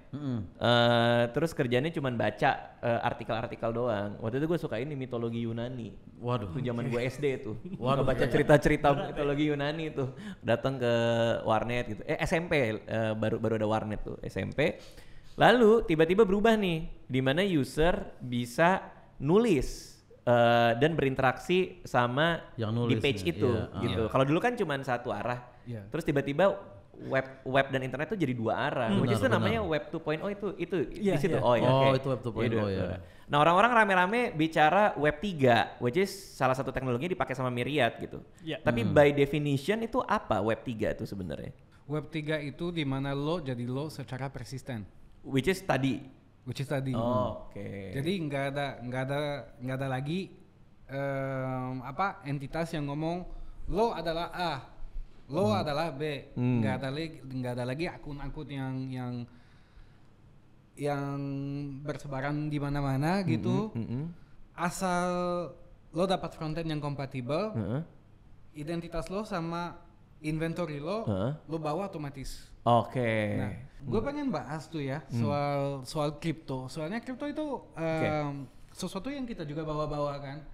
Terus kerjanya cuma baca artikel-artikel doang. Waktu itu gue suka ini mitologi Yunani. Waduh, itu zaman gue SD tuh. Baca cerita-cerita mitologi Yunani tuh. Datang ke warnet gitu. SMP baru ada warnet tuh, SMP. Lalu tiba-tiba berubah nih, di mana user bisa nulis dan berinteraksi sama yang nulis, di page itu, gitu. Kalau dulu kan cuma satu arah, terus tiba-tiba web dan internet tuh jadi dua arah. Which is itu namanya Web 2.0 itu di situ. Itu Web 2.0 ya. Nah orang-orang rame-rame bicara Web 3, which is salah satu teknologinya dipakai sama Myriad gitu. Tapi by definition itu apa Web 3 itu sebenarnya? Web 3 itu di mana lo jadi lo secara persisten. Which is tadi. Jadi nggak ada lagi entitas yang ngomong lo adalah A, lo adalah B. Nggak ada lagi akun-akun yang bersebaran di mana-mana gitu. Asal lo dapat frontend yang kompatibel, identitas lo sama inventory lo bawa otomatis. Nah, gue pengen bahas tuh ya soal kripto. Soalnya kripto itu sesuatu yang kita juga bawa-bawa kan.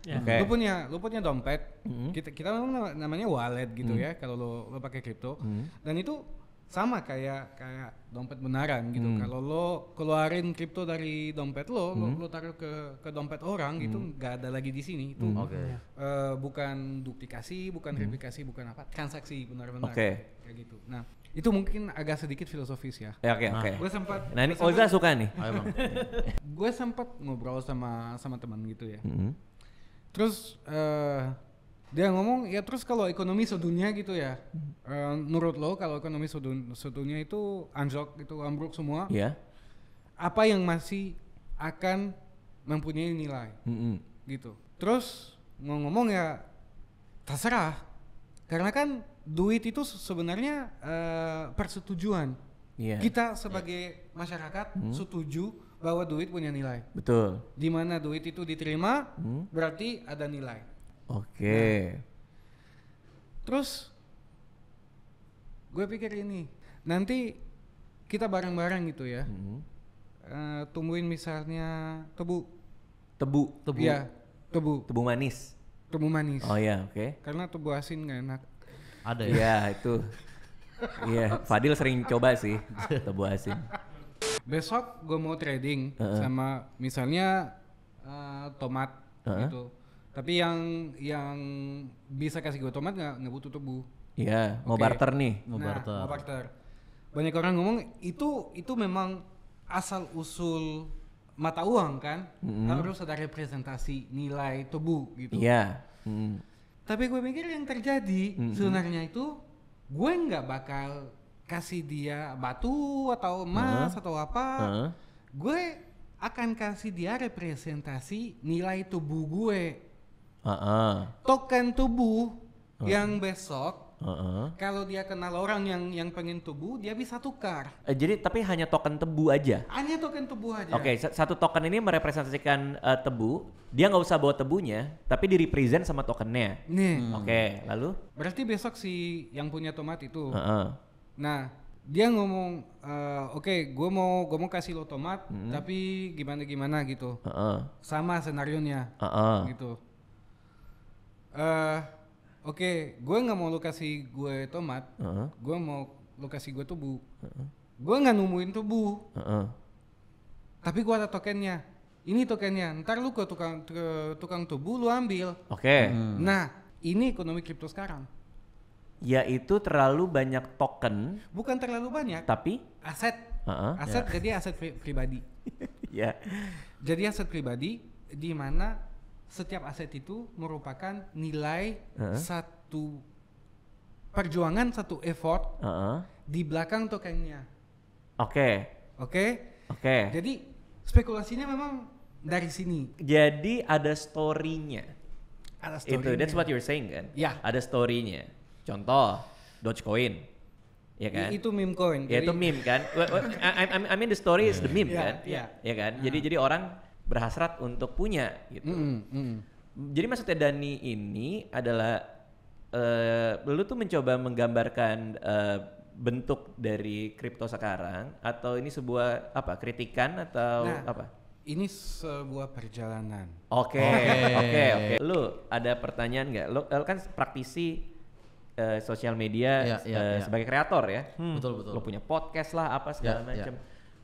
Lo punya dompet. Kita memang namanya wallet gitu ya kalau lo pakai kripto. Dan itu sama kayak dompet beneran gitu. Kalau lo keluarin kripto dari dompet lo taruh ke dompet orang gitu, nggak ada lagi di sini. Itu bukan duplikasi, bukan replikasi, bukan apa, transaksi benar-benar kayak gitu. Nah, itu mungkin agak sedikit filosofis ya. Oke. Nah ini Oza suka nih. Gue sempat ngobrol sama teman gitu ya. Terus dia ngomong ya terus kalau ekonomi sedunia gitu ya, menurut lo kalau ekonomi sedunia itu anjlok gitu, ambruk semua, apa yang masih akan mempunyai nilai gitu. Terus ngomong ya terserah, karena kan duit itu sebenarnya persetujuan. Kita sebagai masyarakat setuju bahwa duit punya nilai. Betul. Di mana duit itu diterima berarti ada nilai. Nah, terus gue pikir ini nanti kita bareng-bareng gitu ya, tumbuhin misalnya tebu. Iya, tebu manis. Tebu manis. Oh ya, Karena tebu asin nggak enak. Ada ya? Iya itu. Iya, Fadil sering coba sih tebu asin. Besok gue mau trading sama misalnya tomat gitu. Tapi yang bisa kasih gue tomat nggak butuh tebu. Iya, mau barter nih. Mau barter. Banyak orang ngomong itu memang asal usul mata uang kan, harus ada representasi nilai tebu gitu. Iya. Tapi gue mikir yang terjadi sebenarnya itu gue nggak bakal kasih dia batu atau emas atau apa. Gue akan kasih dia representasi nilai tubuh gue. Token tubuh yang besok kalau dia kenal orang yang pengen tubuh, dia bisa tukar. Jadi tapi hanya token tebu aja? Hanya token tebu aja. Oke, satu token ini merepresentasikan tebu. Dia nggak usah bawa tebunya, tapi di-represent sama tokennya. Oke, lalu? Berarti besok si yang punya tomat itu. Nah, dia ngomong, oke, gue mau kasih lo tomat, tapi gimana gitu. Sama senarionya, gitu. Oke, gue nggak mau lo kasih gue tomat, gue mau lo kasih gue tubuh. Gue nggak nemuin tubuh, tapi gue ada tokennya. Ini tokennya, ntar lu ke tukang tubuh lu ambil. Oke. Nah, ini ekonomi kripto sekarang. Yaitu terlalu banyak token. Bukan terlalu banyak. Tapi aset. Aset jadi aset pribadi. Jadi aset pribadi di mana setiap aset itu merupakan nilai satu perjuangan, satu effort di belakang tokennya. Oke. Jadi spekulasinya memang dari sini. Jadi ada story-nya. Itu that's what you're saying kan? Ya. Ada story-nya. Contoh Dogecoin. Ya kan? Itu meme coin. Ya itu meme kan? I mean the story is the meme kan? Ya kan? Jadi orang berhasrat untuk punya gitu. Jadi maksudnya Dani ini adalah lu tuh mencoba menggambarkan bentuk dari kripto sekarang, atau ini sebuah kritikan atau apa? Ini sebuah perjalanan. Oke. Lu ada pertanyaan nggak? Lu kan praktisi sosial media sebagai kreator ya. Betul. Lu punya podcast lah apa segala macam.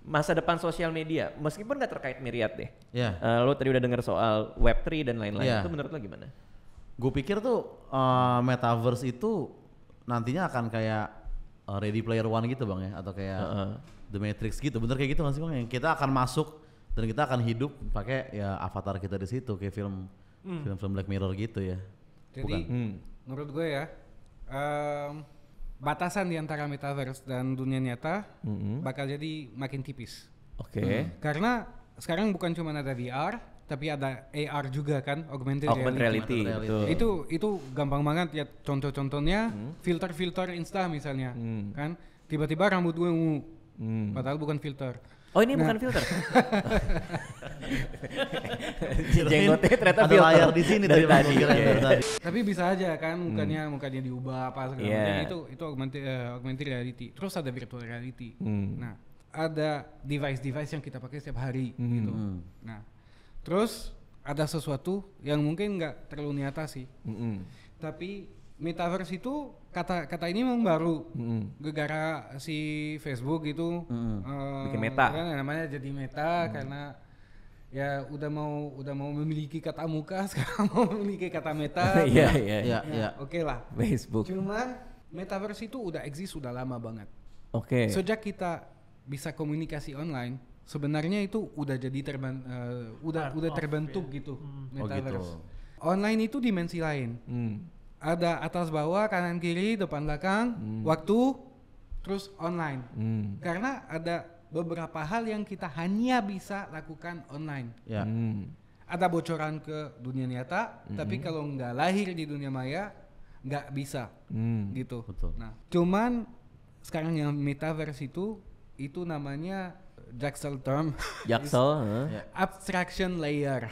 Masa depan sosial media, meskipun nggak terkait Myriad deh. Lo tadi udah dengar soal Web3 dan lain-lain, itu menurut lo gimana? Gue pikir tuh metaverse itu nantinya akan kayak Ready Player One gitu bang ya, atau kayak The Matrix gitu, bener kayak gitu nggak sih bang? Yang kita akan masuk dan kita akan hidup pakai ya avatar kita di situ, kayak film Black Mirror gitu ya. Jadi menurut gue ya, batasan di antara metaverse dan dunia nyata bakal jadi makin tipis. Karena sekarang bukan cuma ada VR, tapi ada AR juga kan, augmented reality. Itu gampang banget ya, contoh-contohnya filter Insta misalnya, kan tiba-tiba rambut gue ungu, padahal bukan filter. Oh ini bukan filter. Jenggotnya ternyata ada layar di sini dari tadi. Tapi bisa aja kan mukanya diubah apa segala macam, itu augmented reality. Terus ada virtual reality. Nah, ada device yang kita pakai setiap hari gitu. Nah, terus ada sesuatu yang mungkin nggak terlalu nyata sih. Tapi metaverse itu kata ini memang baru, gara-gara si Facebook gitu bikin meta kan, namanya jadi meta karena ya udah mau memiliki kata muka, sekarang mau memiliki kata meta. Oke lah Facebook. Cuman metaverse itu udah eksis sudah lama banget. Sejak kita bisa komunikasi online, sebenarnya itu udah jadi udah terbentuk gitu metaverse. Online itu dimensi lain. Ada atas bawah, kanan kiri, depan belakang, waktu, terus online. Karena ada beberapa hal yang kita hanya bisa lakukan online. Ada bocoran ke dunia nyata, tapi kalau nggak lahir di dunia maya nggak bisa, gitu. Nah, cuman sekarang yang metaverse itu namanya Jaxel term. Abstraction layer.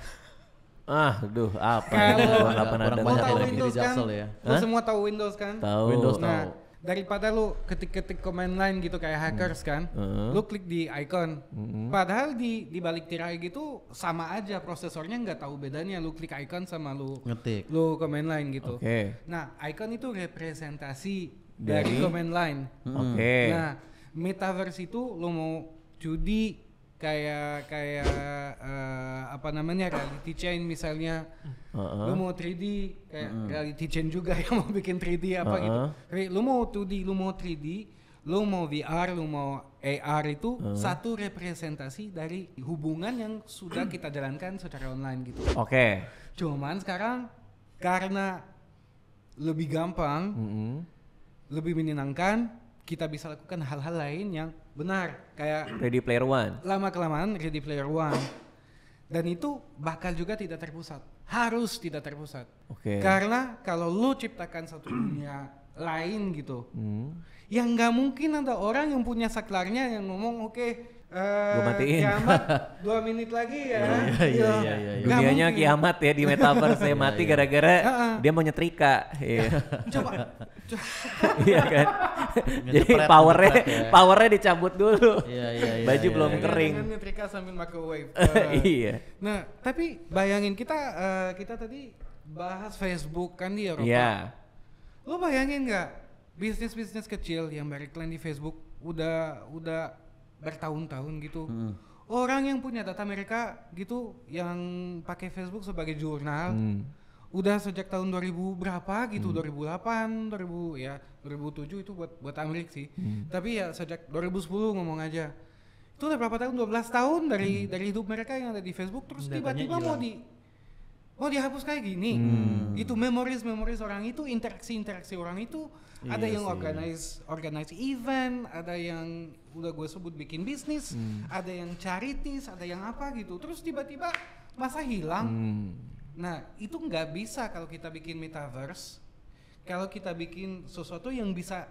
Apa? Kalau mau tahu Windows kan, lu semua tahu Windows kan? Tahu. Nah, daripada lu ketik command line gitu kayak hackers kan, lu klik di icon. Padahal di balik tirai gitu sama aja, prosesornya nggak tahu bedanya lu klik icon sama lu ngetik, lu command line gitu. Nah, icon itu representasi dari command line. Nah, metaverse itu lu mau judi kayak apa namanya, reality chain misalnya, lu mau 3D kayak reality chain juga yang mau bikin 3D apa gitu. Lu mau 2D, lu mau 3D, lu mau VR, lu mau AR, itu satu representasi dari hubungan yang sudah kita jalankan secara online gitu. Cuman sekarang karena lebih gampang, lebih menyenangkan, kita bisa lakukan hal-hal lain yang benar kayak Ready Player One. Lama-kelamaan Ready Player One. Dan itu bakal juga tidak terpusat. Harus tidak terpusat. Karena kalau lu ciptakan satu dunia lain gitu, yang nggak mungkin ada orang yang punya saklarnya yang ngomong gua matiin. Kiamat 2 menit lagi ya. Iya. Dunianya kiamat ya di metaverse ya mati gara-gara dia mau nyetrika. Coba. Iya kan. Jadi powernya dicabut dulu. Baju belum kering. Dengan nyetrika sambil microwave. Iya. Nah, tapi bayangin kita tadi bahas Facebook kan di Eropa. Iya. Lo bayangin nggak bisnis-bisnis kecil yang beriklan di Facebook udah bertahun-tahun gitu. Orang yang punya data mereka gitu yang pakai Facebook sebagai jurnal udah sejak tahun 2000 berapa gitu, 2008, 2007 itu buat Amerika sih. Tapi ya sejak 2010 ngomong aja. Itu udah berapa tahun? 12 tahun dari hidup mereka yang ada di Facebook terus tiba-tiba mau dihapus kayak gini. Itu memories orang itu, interaksi orang itu. Ada yang organize event, ada yang udah gue sebut bikin bisnis, ada yang charities, ada yang apa gitu. Terus tiba-tiba masa hilang. Nah itu nggak bisa kalau kita bikin metaverse. Kalau kita bikin sesuatu yang bisa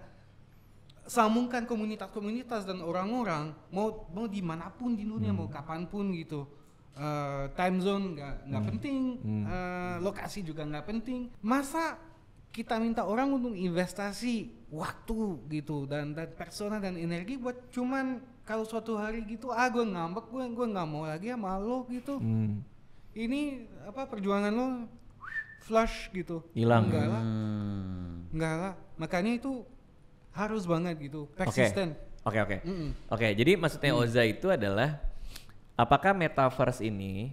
sambungkan komunitas-komunitas dan orang-orang mau dimanapun di dunia, mau kapanpun gitu. Time zone nggak penting, lokasi juga nggak penting. Masa kita minta orang untuk investasi waktu gitu dan persona dan energi buat cuman kalau suatu hari gitu gue ngambek, gue nggak mau lagi sama lo gitu. Ini perjuangan lo flash gitu, hilang. Enggak lah. Makanya itu harus banget gitu, persisten. Oke, jadi maksudnya Oza itu adalah apakah metaverse ini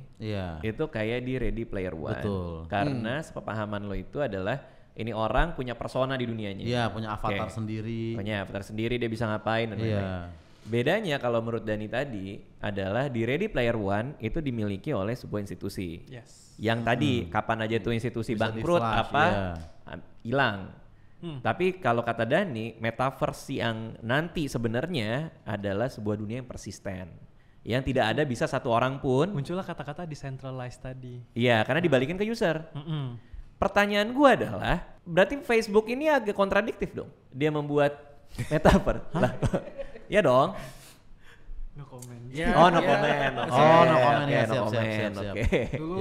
itu kayak di Ready Player One? Betul. Karena sepemahaman lo itu adalah ini orang punya persona di dunianya. Iya, punya avatar sendiri. Punya avatar sendiri, dia bisa ngapain dan lain-lain. Bedanya kalau menurut Dani tadi adalah di Ready Player One itu dimiliki oleh sebuah institusi. Yang tadi kapan aja tuh institusi bisa bangkrut hilang. Tapi kalau kata Dani, metaverse yang nanti sebenarnya adalah sebuah dunia yang persisten. Yang tidak ada bisa satu orang pun. Muncullah kata-kata decentralized tadi. Iya, karena dibalikin ke user. Pertanyaan gue adalah, berarti Facebook ini agak kontradiktif dong. Dia membuat metaverse. Iya dong. No comment. No comment. Siap. Dulu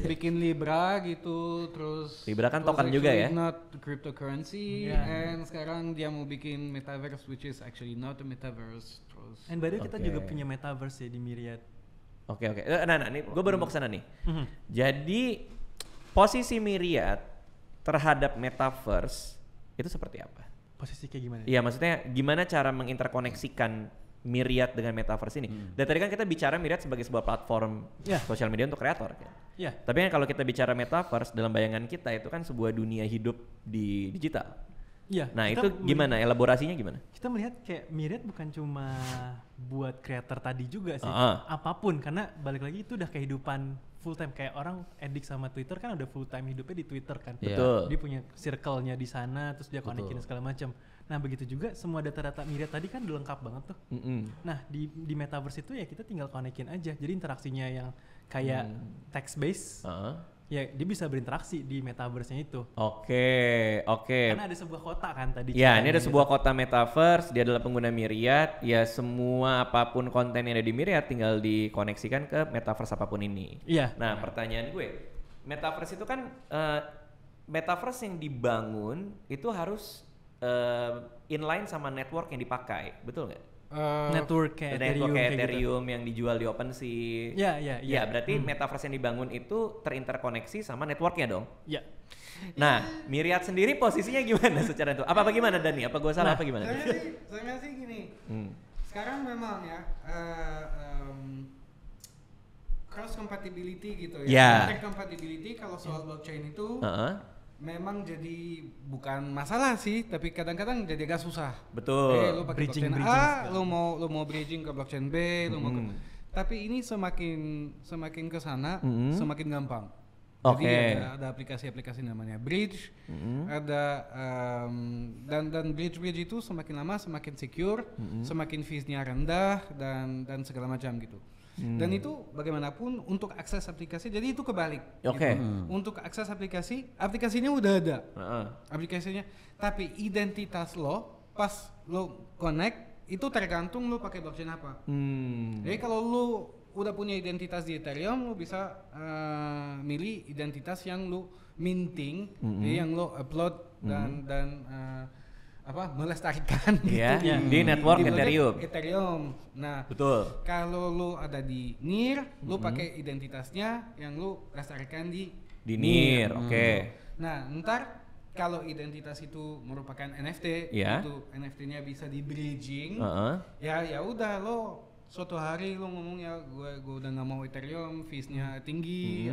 bikin Libra gitu, terus Libra kan token juga ya. Not cryptocurrency, and sekarang dia mau bikin metaverse, which is actually not a metaverse. Terus. And by the way kita juga punya metaverse ya di Myriad. Oke. Nah, nih gue baru mau kesana nih. Jadi posisi Myriad terhadap metaverse itu seperti apa? Posisi kayak gimana? Iya, maksudnya gimana cara menginterkoneksikan Myriad dengan metaverse ini? Dan tadi kan kita bicara Myriad sebagai sebuah platform sosial media untuk kreator kan? Tapi kan kalau kita bicara metaverse dalam bayangan kita itu kan sebuah dunia hidup di digital. Nah itu gimana? Elaborasinya gimana? Kita melihat kayak Myriad bukan cuma buat creator tadi juga sih, apapun, karena balik lagi itu udah kehidupan full time. Kayak orang addict sama Twitter kan udah full time hidupnya di Twitter kan. Betul. Dia punya circle-nya di sana, terus dia konekin segala macam. Nah begitu juga semua data-data Myriad tadi kan udah lengkap banget tuh. Nah di metaverse itu ya kita tinggal konekin aja. Jadi interaksinya yang kayak text based. Ya dia bisa berinteraksi di metaverse-nya itu. Oke. Karena ada sebuah kota kan tadi. Ya, ini ada sebuah kota metaverse, dia adalah pengguna Myriad. Ya semua apapun konten yang ada di Myriad tinggal dikoneksikan ke metaverse apapun ini. Nah, pertanyaan gue, metaverse itu kan metaverse yang dibangun itu harus inline sama network yang dipakai, betul nggak? Network kayak Ethereum gitu. Yang dijual di OpenSea. Ya, berarti metaverse yang dibangun itu terinterkoneksi sama networknya dong. Nah, Myriad sendiri posisinya gimana secara itu? Apa bagaimana Dani? Apa gue salah apa gimana? Saya sih gini. Sekarang memang ya cross compatibility gitu ya. Compatibility kalau soal blockchain itu memang jadi bukan masalah sih, tapi kadang-kadang jadi agak susah. Betul. Lo pakai blockchain A, lo mau bridging ke blockchain B, lo mau tapi ini semakin ke sana semakin gampang. Jadi ada aplikasi-aplikasi namanya Bridge, ada dan Bridge itu semakin lama semakin secure, semakin fees-nya rendah dan segala macam gitu. Dan itu bagaimanapun untuk akses aplikasi, jadi itu kebalik. Oke. Gitu. Untuk akses aplikasinya udah ada, aplikasinya, tapi identitas lo pas lo connect itu tergantung lo pakai blockchain apa. Jadi kalau lo udah punya identitas di Ethereum, lo bisa milih identitas yang lo minting, yang lo upload dan melestarikan gitu di network Ethereum. Nah, betul. Kalau lo ada di NEAR, lo pakai identitasnya yang lo lestarikan di NEAR. Oke. Nah, ntar kalau identitas itu merupakan NFT, itu NFT-nya bisa di bridging. Ya udah lo suatu hari lo ngomong ya gue udah nggak mau Ethereum, fees-nya tinggi,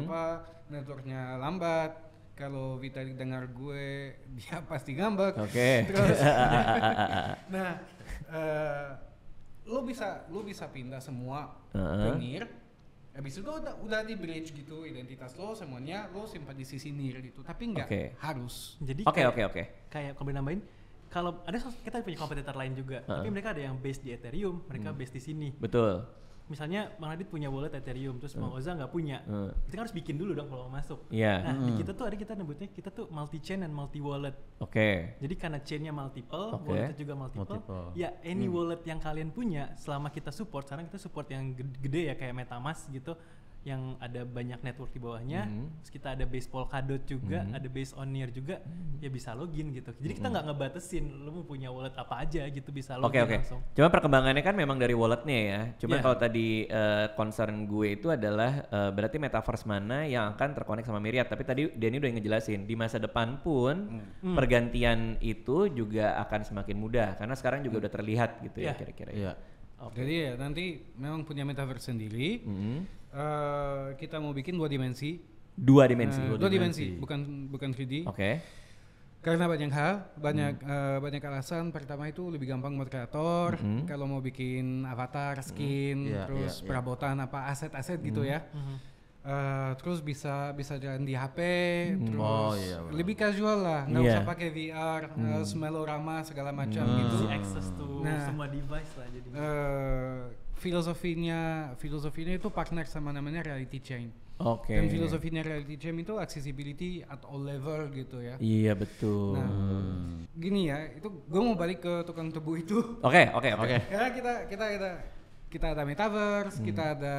networknya lambat. Kalau Vitalik dengar gue, dia pasti ngambek. Terus, nah, lo bisa pindah semua ke NEAR. Habis itu udah di bridge gitu identitas lo semuanya lo simpan di sisi NEAR gitu. Tapi nggak harus. Jadi kayak kalau nambahin, kalau ada kita punya kompetitor lain juga, tapi mereka ada yang base di Ethereum, mereka base di sini. Betul. Misalnya Bang Radit punya wallet Ethereum, terus Bang Oza nggak punya, kita kan harus bikin dulu dong kalau mau masuk. Nah di kita tuh kita nyebutnya kita tuh multi chain dan multi wallet. Jadi karena chainnya multiple, walletnya juga multiple. Ya any wallet yang kalian punya, selama kita support, sekarang kita support yang gede ya kayak MetaMask gitu, yang ada banyak network di bawahnya, terus kita ada base Polkadot juga, ada base on NEAR juga, ya bisa login gitu. Jadi kita nggak ngebatasin, lo mau punya wallet apa aja gitu bisa login langsung. Cuma perkembangannya kan memang dari walletnya ya. Cuma kalau tadi concern gue itu adalah berarti metaverse mana yang akan terkonek sama Myriad. Tapi tadi Denny udah ngejelasin di masa depan pun pergantian itu juga akan semakin mudah karena sekarang juga udah terlihat gitu ya kira-kira. Jadi ya nanti memang punya metaverse sendiri. Kita mau bikin dua dimensi, bukan 3D. Karena banyak hal, banyak alasan. Pertama itu lebih gampang buat kreator. Kalau mau bikin avatar, skin, terus perabotan aset-aset gitu ya. Terus bisa jalan di HP, terus lebih casual lah, nggak usah pakai VR, smellorama segala macam gitu. Access to semua device lah jadi. Filosofinya itu partner sama namanya Reality Chain. Dan filosofinya Reality Chain itu accessibility at all level gitu ya. Iya betul. Nah, gini ya, itu gue mau balik ke tukang tebu itu. Oke. Karena kita ada metaverse, kita ada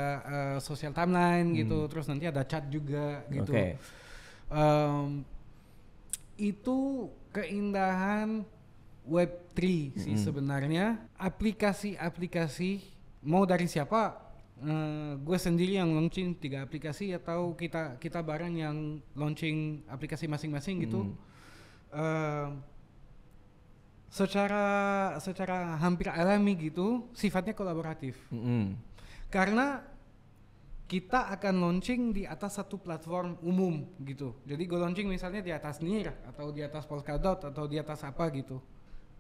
social timeline gitu, terus nanti ada chat juga gitu. Itu keindahan Web3 sih sebenarnya. Aplikasi mau dari siapa? Gue sendiri yang launching 3 aplikasi atau kita bareng yang launching aplikasi masing-masing gitu. Secara hampir alami gitu, sifatnya kolaboratif. Karena kita akan launching di atas satu platform umum gitu. Jadi gue launching misalnya di atas NEAR atau di atas Polkadot atau di atas apa gitu.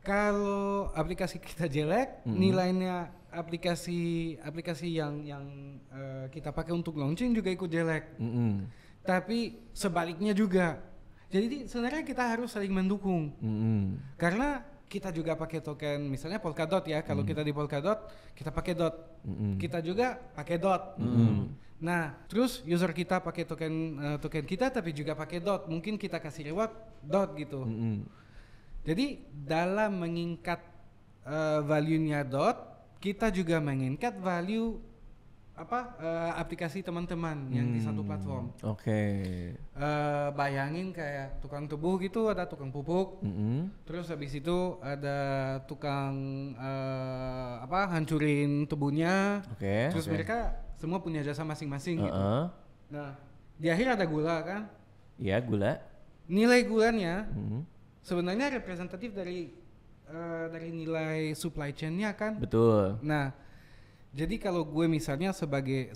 Kalau aplikasi kita jelek, nilainya aplikasi yang kita pakai untuk launching juga ikut jelek. Tapi sebaliknya juga. Jadi sebenarnya kita harus saling mendukung. Karena kita juga pakai token, misalnya Polkadot ya. Kalau kita di Polkadot, kita pakai DOT. Kita juga pakai DOT. Nah, terus user kita pakai token kita, tapi juga pakai DOT. Mungkin kita kasih reward DOT gitu. Jadi dalam meningkat value-nya DOT, kita juga meningkat value aplikasi teman-teman yang di satu platform. Bayangin kayak tukang tebu gitu, ada tukang pupuk, terus habis itu ada tukang hancurin tebunya, terus mereka semua punya jasa masing-masing gitu. Nah, di akhir ada gula kan? Iya, gula. Nilai gulanya sebenarnya representatif dari nilai supply chain-nya kan? Betul. Nah, jadi kalau gue misalnya sebagai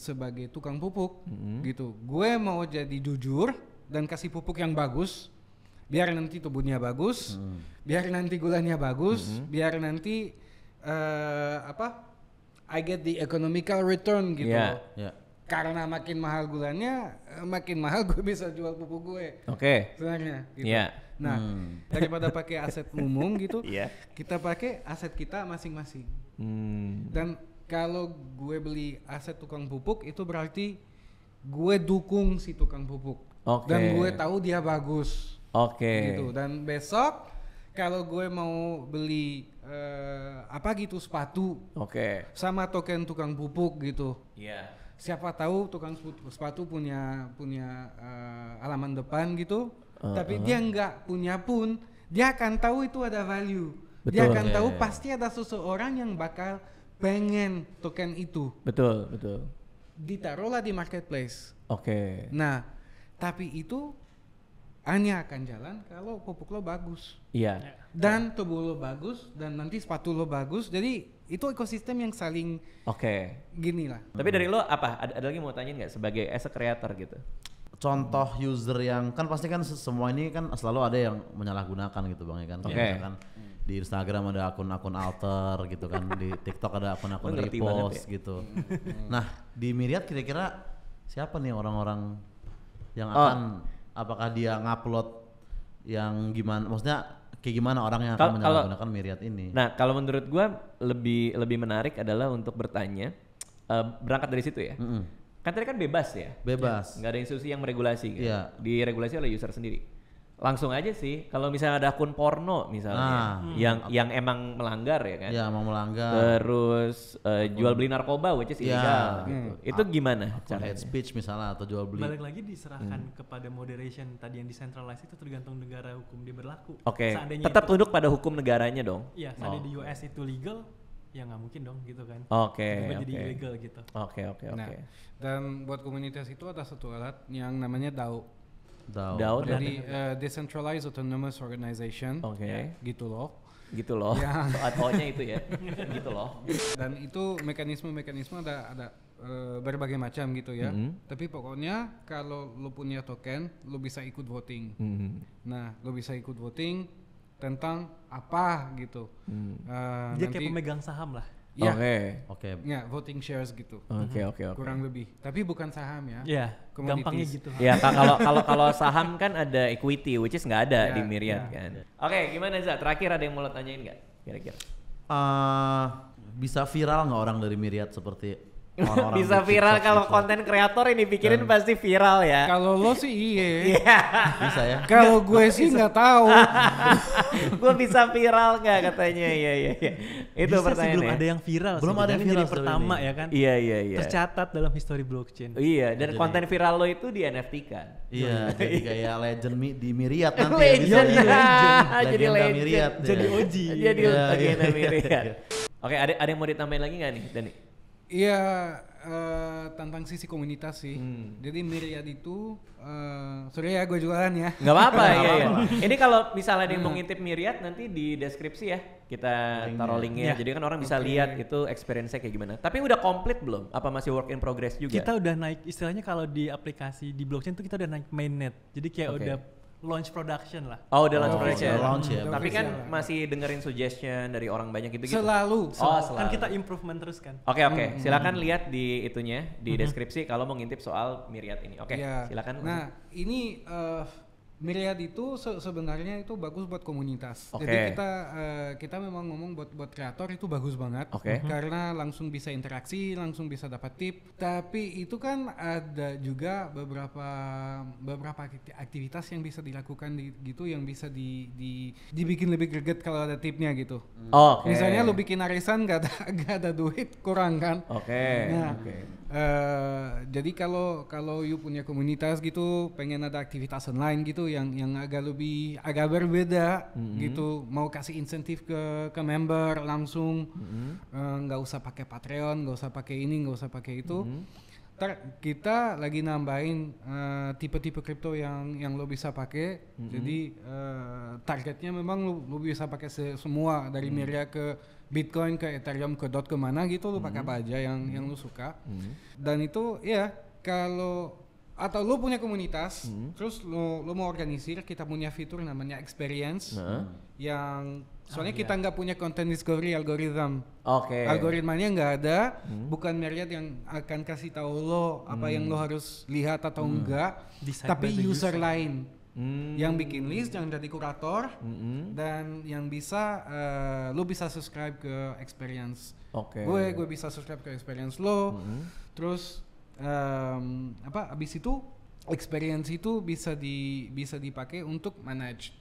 tukang pupuk gitu, gue mau jadi jujur dan kasih pupuk yang bagus, biar nanti tubuhnya bagus, biar nanti gulanya bagus, biar nanti I get the economical return gitu. karena makin mahal gulanya, makin mahal gue bisa jual pupuk gue. Sebenarnya gitu. Nah, daripada pakai aset umum gitu, kita pakai aset kita masing-masing. Dan kalau gue beli aset tukang pupuk itu berarti gue dukung si tukang pupuk. Dan gue tahu dia bagus. Gitu. Dan besok kalau gue mau beli sepatu, sama token tukang pupuk gitu. Siapa tahu tukang sepatu punya halaman depan gitu, tapi dia nggak punya pun, dia akan tahu itu ada value. Dia akan tahu pasti ada seseorang yang bakal pengen token itu. Betul. Ditaruhlah di marketplace. Nah, tapi itu hanya akan jalan kalau pupuk lo bagus. Dan tubuh lo bagus, dan nanti sepatu lo bagus. Jadi itu ekosistem yang saling gini lah. Tapi dari lo apa? Ada lagi mau tanyain nggak sebagai as a creator gitu? Contoh user yang kan pasti kan semua ini kan selalu ada yang menyalahgunakan gitu bang ya kan. Kayak misalkan di Instagram ada akun-akun alter gitu kan, di TikTok ada akun-akun repost gitu. Nah di Myriad kira-kira siapa nih orang-orang yang akan apakah dia ngupload yang gimana? Maksudnya kayak gimana orang yang akan menyalahgunakan Myriad ini? Nah kalau menurut gua lebih menarik adalah untuk bertanya berangkat dari situ ya. Kan tadi kan bebas ya. Nggak ada institusi yang meregulasi kan. Diregulasi oleh user sendiri. Langsung aja sih kalau misalnya ada akun porno misalnya yang emang melanggar ya kan. Emang melanggar. Terus jual beli narkoba which is illegal gitu. Itu gimana caranya? Hate speech misalnya atau jual beli. Balik lagi diserahkan kepada moderation tadi yang decentralized itu tergantung negara hukum dia berlaku. Tetap tunduk pada hukum negaranya dong. Iya, seandainya di US itu legal ya nggak mungkin dong gitu kan. Jadi illegal gitu. Nah, dan buat komunitas itu ada satu alat yang namanya DAO. Jadi Decentralized Autonomous Organization. Gitu loh. O-nya itu ya. Gitu loh. Dan itu mekanisme ada berbagai macam gitu ya. Tapi pokoknya kalau lo punya token, lo bisa ikut voting. Nah, lo bisa ikut voting tentang apa gitu. Dia kayak pemegang saham lah. Ya, voting shares gitu. Kurang lebih. Tapi bukan saham ya. Iya, gampangnya gitu. Ya, kalau saham kan ada equity, which is nggak ada di Myriad kan. Gimana Za? Terakhir ada yang mau lo tanyain nggak? Kira-kira? Bisa viral nggak orang dari Myriad seperti orang-orang bisa viral kalau konten kreator ini pikirin pasti viral ya. Kalau lo sih iya. Bisa ya. Kalau gue sih nggak tahu. Gue bisa viral nggak katanya? Iya. Itu bisa pertanyaannya. Belum ada yang viral. Belum ada yang viral pertama ya kan. Iya. Tercatat dalam history blockchain. Iya. Dan konten viral lo itu di NFT kan. Iya. Jadi kayak legend di Myriad nanti. Jadi legend. Myriad. Jadi OG. Jadi legenda Myriad. Ada yang mau ditambahin lagi nggak nih, Dani? Iya, tentang sisi komunitas sih. Jadi Myriad itu, sorry ya gue jualan ya. Nggak apa-apa, iya. Ini kalau misalnya ada yang mau ngintip Myriad nanti di deskripsi ya kita taruh linknya. Jadi kan orang bisa lihat itu experience-nya kayak gimana. Tapi udah komplit belum? Apa masih work in progress juga? Kita udah naik, istilahnya kalau di aplikasi di blockchain tuh kita udah naik mainnet. Jadi kayak udah launch production lah. Udah launch production. Ya. Tapi kan masih dengerin suggestion dari orang banyak gitu-gitu. Selalu. Kan kita improvement terus kan. Oke. Silakan lihat di itunya di deskripsi kalau mau ngintip soal Myriad ini. Silakan. Nah, ini Myriad itu sebenarnya itu bagus buat komunitas. Jadi kita memang ngomong buat kreator itu bagus banget. Karena langsung bisa interaksi, langsung bisa dapat tip. Tapi itu kan ada juga beberapa aktivitas yang bisa dilakukan gitu yang bisa dibikin lebih greget kalau ada tipnya gitu. Misalnya lu bikin arisan gak ada duit, kurang kan? Jadi kalau you punya komunitas gitu, pengen ada aktivitas online gitu yang agak berbeda gitu, mau kasih insentif ke member langsung, nggak usah pakai Patreon, nggak usah pakai ini, nggak usah pakai itu. Kita lagi nambahin tipe-tipe kripto yang lo bisa pakai. Jadi targetnya memang lo bisa pakai semua dari Myriad ke Bitcoin ke Ethereum ke DOT kemana gitu, lo pakai apa aja yang lo suka. Dan itu ya kalau atau lo punya komunitas terus lo mau organisir, kita punya fitur namanya experience yang Soalnya kita nggak punya content discovery algorithm. Oke. Algoritmanya nggak ada, bukan Myriad yang akan kasih tahu lo apa yang lo harus lihat atau enggak, tapi user lain yang bikin list, yang jadi kurator, dan yang bisa lo bisa subscribe ke experience. Gue bisa subscribe ke experience lo, terus abis itu experience itu bisa dipakai untuk manage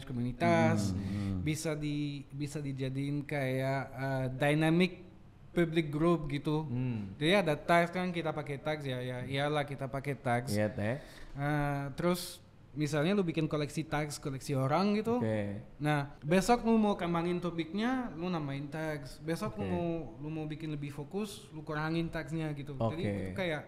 komunitas, bisa dijadiin kayak dynamic public group gitu. Jadi ada tags kan, kita pakai tags iyalah kita pakai tags. Terus misalnya lu bikin koleksi tags, koleksi orang gitu. Nah, besok lu mau kembangin topiknya, lu nambahin tags. Besok lu mau bikin lebih fokus, lu kurangin tagsnya gitu. Jadi itu kayak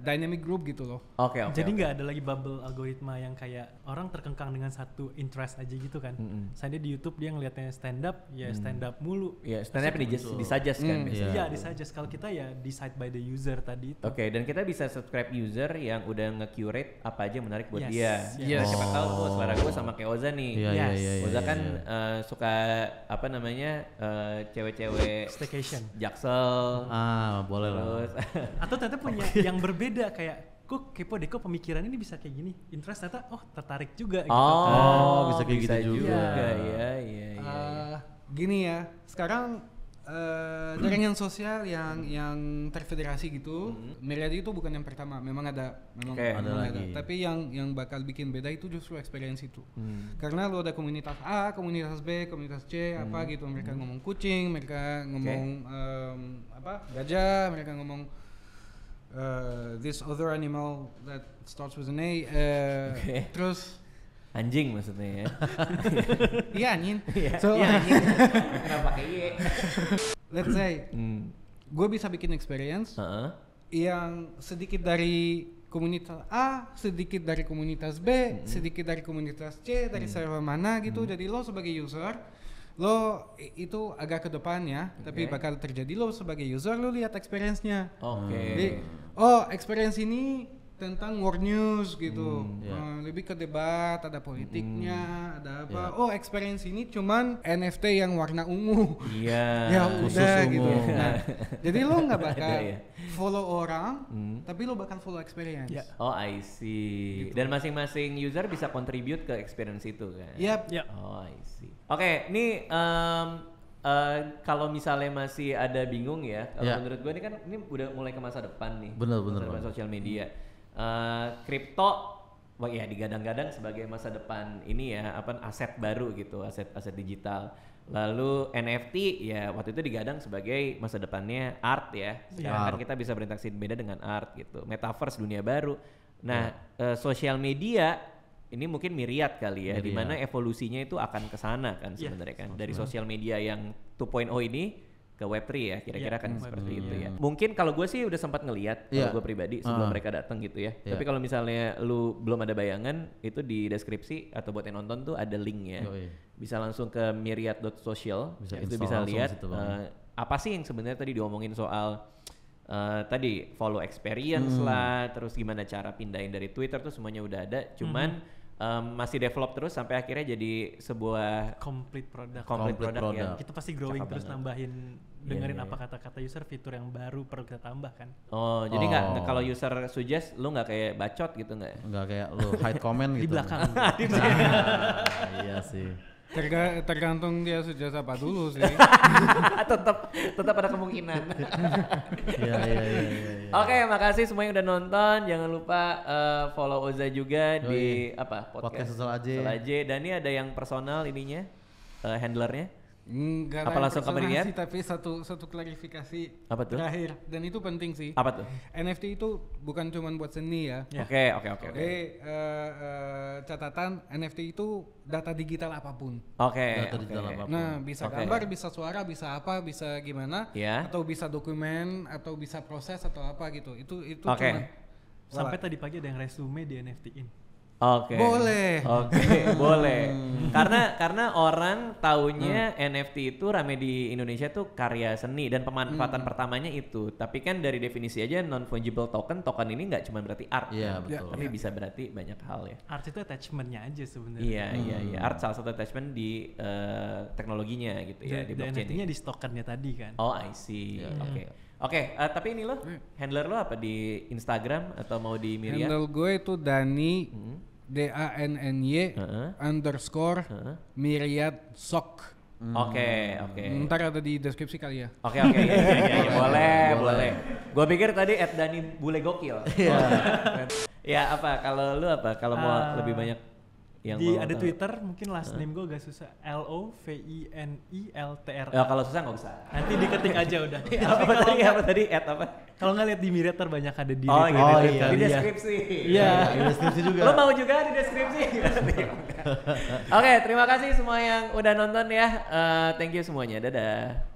dynamic group gitu loh. Jadi nggak ada lagi bubble algoritma yang kayak orang terkengkang dengan satu interest aja gitu kan. Misalnya di YouTube dia ngeliatnya stand up, stand up mulu. Stand up disuggest kan biasanya. Iya, disuggest. Kalau kita ya decide by the user tadi itu. Dan kita bisa subscribe user yang udah nge-curate apa aja menarik buat dia. Siapa tahu tuh selera gue sama kayak Oza nih. Oza kan suka cewek-cewek staycation, Jaksel. Boleh lah. Atau ternyata punya yang berbeda kayak kok kepo deh, kok pemikiran ini bisa kayak gini, interest ternyata tertarik juga gitu. Bisa kayak gitu juga. Iya. Gini ya, sekarang jaringan sosial yang terfederasi gitu, Myriad itu bukan yang pertama, memang ada lagi. Tapi yang bakal bikin beda itu justru experience itu. Karena lo ada komunitas A, komunitas B, komunitas C, apa gitu, mereka ngomong kucing, mereka ngomong gajah, mereka ngomong this other animal that starts with an A, terus anjing maksudnya ya. Iya anjing. So anjing. Kenapa pakai Y? Let's say gue bisa bikin experience yang sedikit dari komunitas A, sedikit dari komunitas B, sedikit dari komunitas C, dari server mana gitu. Jadi lo sebagai user, lo itu agak ke depan ya, tapi bakal terjadi lo sebagai user, lo lihat experience-nya. Jadi, experience ini tentang world news gitu, lebih ke debat, ada politiknya, ada apa. Experience ini cuman NFT yang warna ungu. Ya udah gitu. Nah, jadi lo nggak bakal follow orang, tapi lo bakal follow experience. I see. Gitu. Dan masing-masing user bisa contribute ke experience itu kan? I see. Ini kalau misalnya masih ada bingung ya, kalau menurut gue ini udah mulai ke masa depan nih. Bener. Sosial media. Kripto digadang-gadang sebagai masa depan ini ya, aset baru gitu, aset digital. Lalu NFT ya waktu itu digadang sebagai masa depannya art ya. Sekarang kan kita bisa berinteraksi beda dengan art gitu. Metaverse dunia baru. Nah, sosial media ini mungkin Myriad kali ya, di mana evolusinya itu akan ke sana kan sebenarnya kan. Dari sosial media yang 2.0 ini ke Web3 ya, kira-kira kan seperti itu ya. Mungkin kalau gue sih udah sempat ngelihat kalau gue pribadi sebelum mereka datang gitu ya. Tapi kalau misalnya lu belum ada bayangan, itu di deskripsi atau buat yang nonton tuh ada linknya. Bisa langsung ke myriad.social, itu bisa lihat apa sih yang sebenarnya tadi diomongin soal tadi follow experience lah, terus gimana cara pindahin dari Twitter tuh semuanya udah ada. Cuman masih develop terus sampai akhirnya jadi sebuah complete product ya. Kita pasti growing terus nambahin, dengerin apa kata-kata user, fitur yang baru perlu kita tambah kan. Jadi nggak kalau user suggest lu nggak kayak bacot gitu nggak? Nggak kayak lu hide comment gitu. Di belakang. Iya sih. Tergantung dia suggest apa dulu sih. tetap ada kemungkinan. Iya. Oke, makasih semua yang udah nonton. Jangan lupa follow Oza juga di podcast Sesal AJ. Dan ini ada yang personal ininya, handlernya. Enggak apa langsung ke Myriad? Tapi satu klarifikasi apa tuh? Terakhir, dan itu penting sih. Apa tuh? NFT itu bukan cuma buat seni ya. Oke. Catatan NFT itu data digital apapun. Data digital apapun. Nah, bisa gambar, bisa suara, bisa apa, bisa gimana, atau bisa dokumen, atau bisa proses atau apa gitu. Itu cuma sampai tadi pagi ada yang resume di NFT-in. Oke. Boleh. Oke, boleh. Karena orang taunya NFT itu rame di Indonesia tuh karya seni dan pemanfaatan pertamanya itu. Tapi kan dari definisi aja non fungible token ini nggak cuma berarti art. Iya, betul. Tapi bisa berarti banyak hal ya. Art itu attachment-nya aja sebenarnya. Iya. Art salah satu attachment di teknologinya gitu ya, di blockchain. NFT-nya di tokennya tadi kan. Oh, I see. Oke, tapi ini lo handler lo apa di Instagram atau mau di Myriad? Handle gue itu Dani DANNY _ Myriad Sok. Oke. Ntar ada di deskripsi kali ya. Oke, boleh. Gue pikir tadi @Dani bule gokil. Ya apa? Kalau lu apa? Kalau mau lebih banyak yang ada Twitter mungkin last name gue agak susah, LOVINILTR. Ya kalau susah nggak usah. Nanti diketik aja udah. apa tadi? Apa? Kalau nggak lihat di Myriad banyak ada di di deskripsi. Iya, di deskripsi juga. Lo mau juga di deskripsi? Oke, terima kasih semua yang udah nonton ya. Thank you semuanya. Dadah.